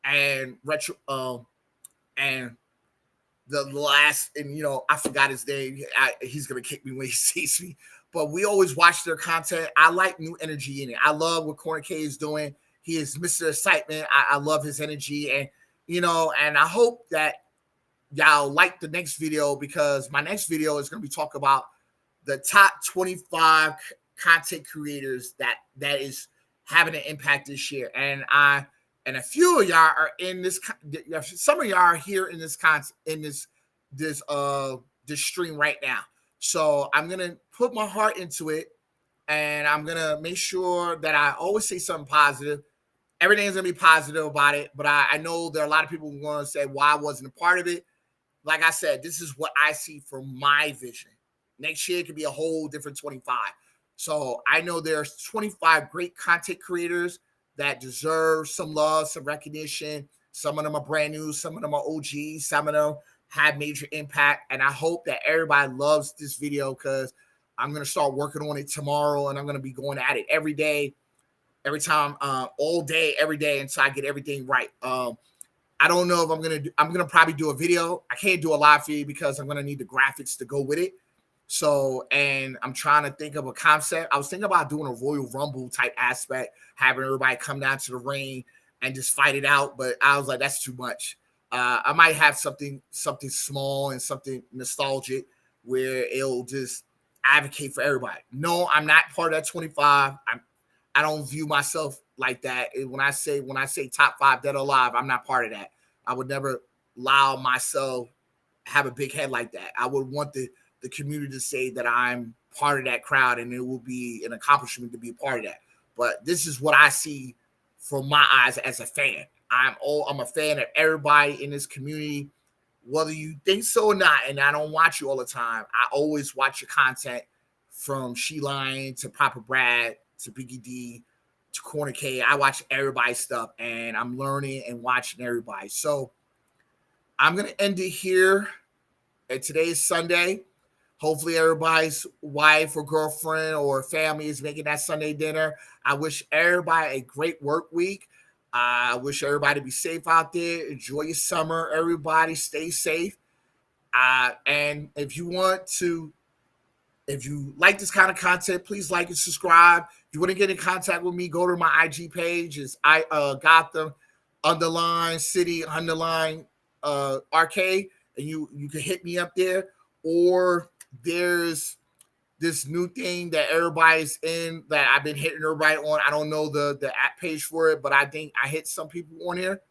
and Retro, and the last, and I forgot his name. He's gonna kick me when he sees me. But we always watch their content. I like new energy in it. I love what Corner K is doing. He is Mr. Excitement. I love his energy, and and I hope that y'all like the next video, because my next video is gonna be talking about the top 25 content creators that is having an impact this year, and a few of y'all are in this. Some of y'all are here in this this stream right now. So I'm gonna put my heart into it, and I'm gonna make sure that I always say something positive. Everything's gonna be positive about it, but I know there are a lot of people who want to say why I wasn't a part of it. Like I said, this is what I see from my vision. Next year it could be a whole different 25. So I know there's 25 great content creators that deserve some love, some recognition. Some of them are brand new. Some of them are OGs. Some of them have major impact. And I hope that everybody loves this video, because I'm going to start working on it tomorrow, and I'm going to be going at it every day. every time, all day, every day until I get everything right. I don't know if I'm gonna probably do a video. I can't do a live feed because I'm gonna need the graphics to go with it. So, and I'm trying to think of a concept. I was thinking about doing a Royal Rumble type aspect, having everybody come down to the ring and just fight it out. But I was like, that's too much. I might have something small and something nostalgic where it'll just advocate for everybody. No, I'm not part of that 25. I don't view myself like that. And when I say top 5 dead or alive, I'm not part of that. I would never allow myself have a big head like that. I would want the community to say that I'm part of that crowd, and it will be an accomplishment to be a part of that. But this is what I see from my eyes as a fan. I'm a fan of everybody in this community, whether you think so or not. And I don't watch you all the time. I always watch your content, from She Lion to Papa Brad to Biggie D to Corner K. I watch everybody's stuff, and I'm learning and watching everybody. So I'm gonna end it here. And today's Sunday. Hopefully everybody's wife or girlfriend or family is making that Sunday dinner. I wish everybody a great work week. I wish everybody to be safe out there. Enjoy your summer. Everybody stay safe. And if you like this kind of content, please like and subscribe. If you want to get in contact with me, go to my IG page. It's Gotham City Arcade, and you can hit me up there. Or there's this new thing that everybody's in that I've been hitting everybody on. I don't know the app page for it, but I think I hit some people on here.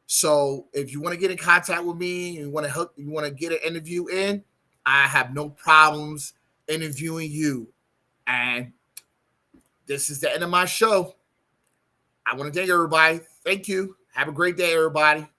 So if you want to get in contact with me, you want to get an interview in, I have no problems interviewing you. And this is the end of my show. I want to thank everybody. Thank you. Have a great day, everybody.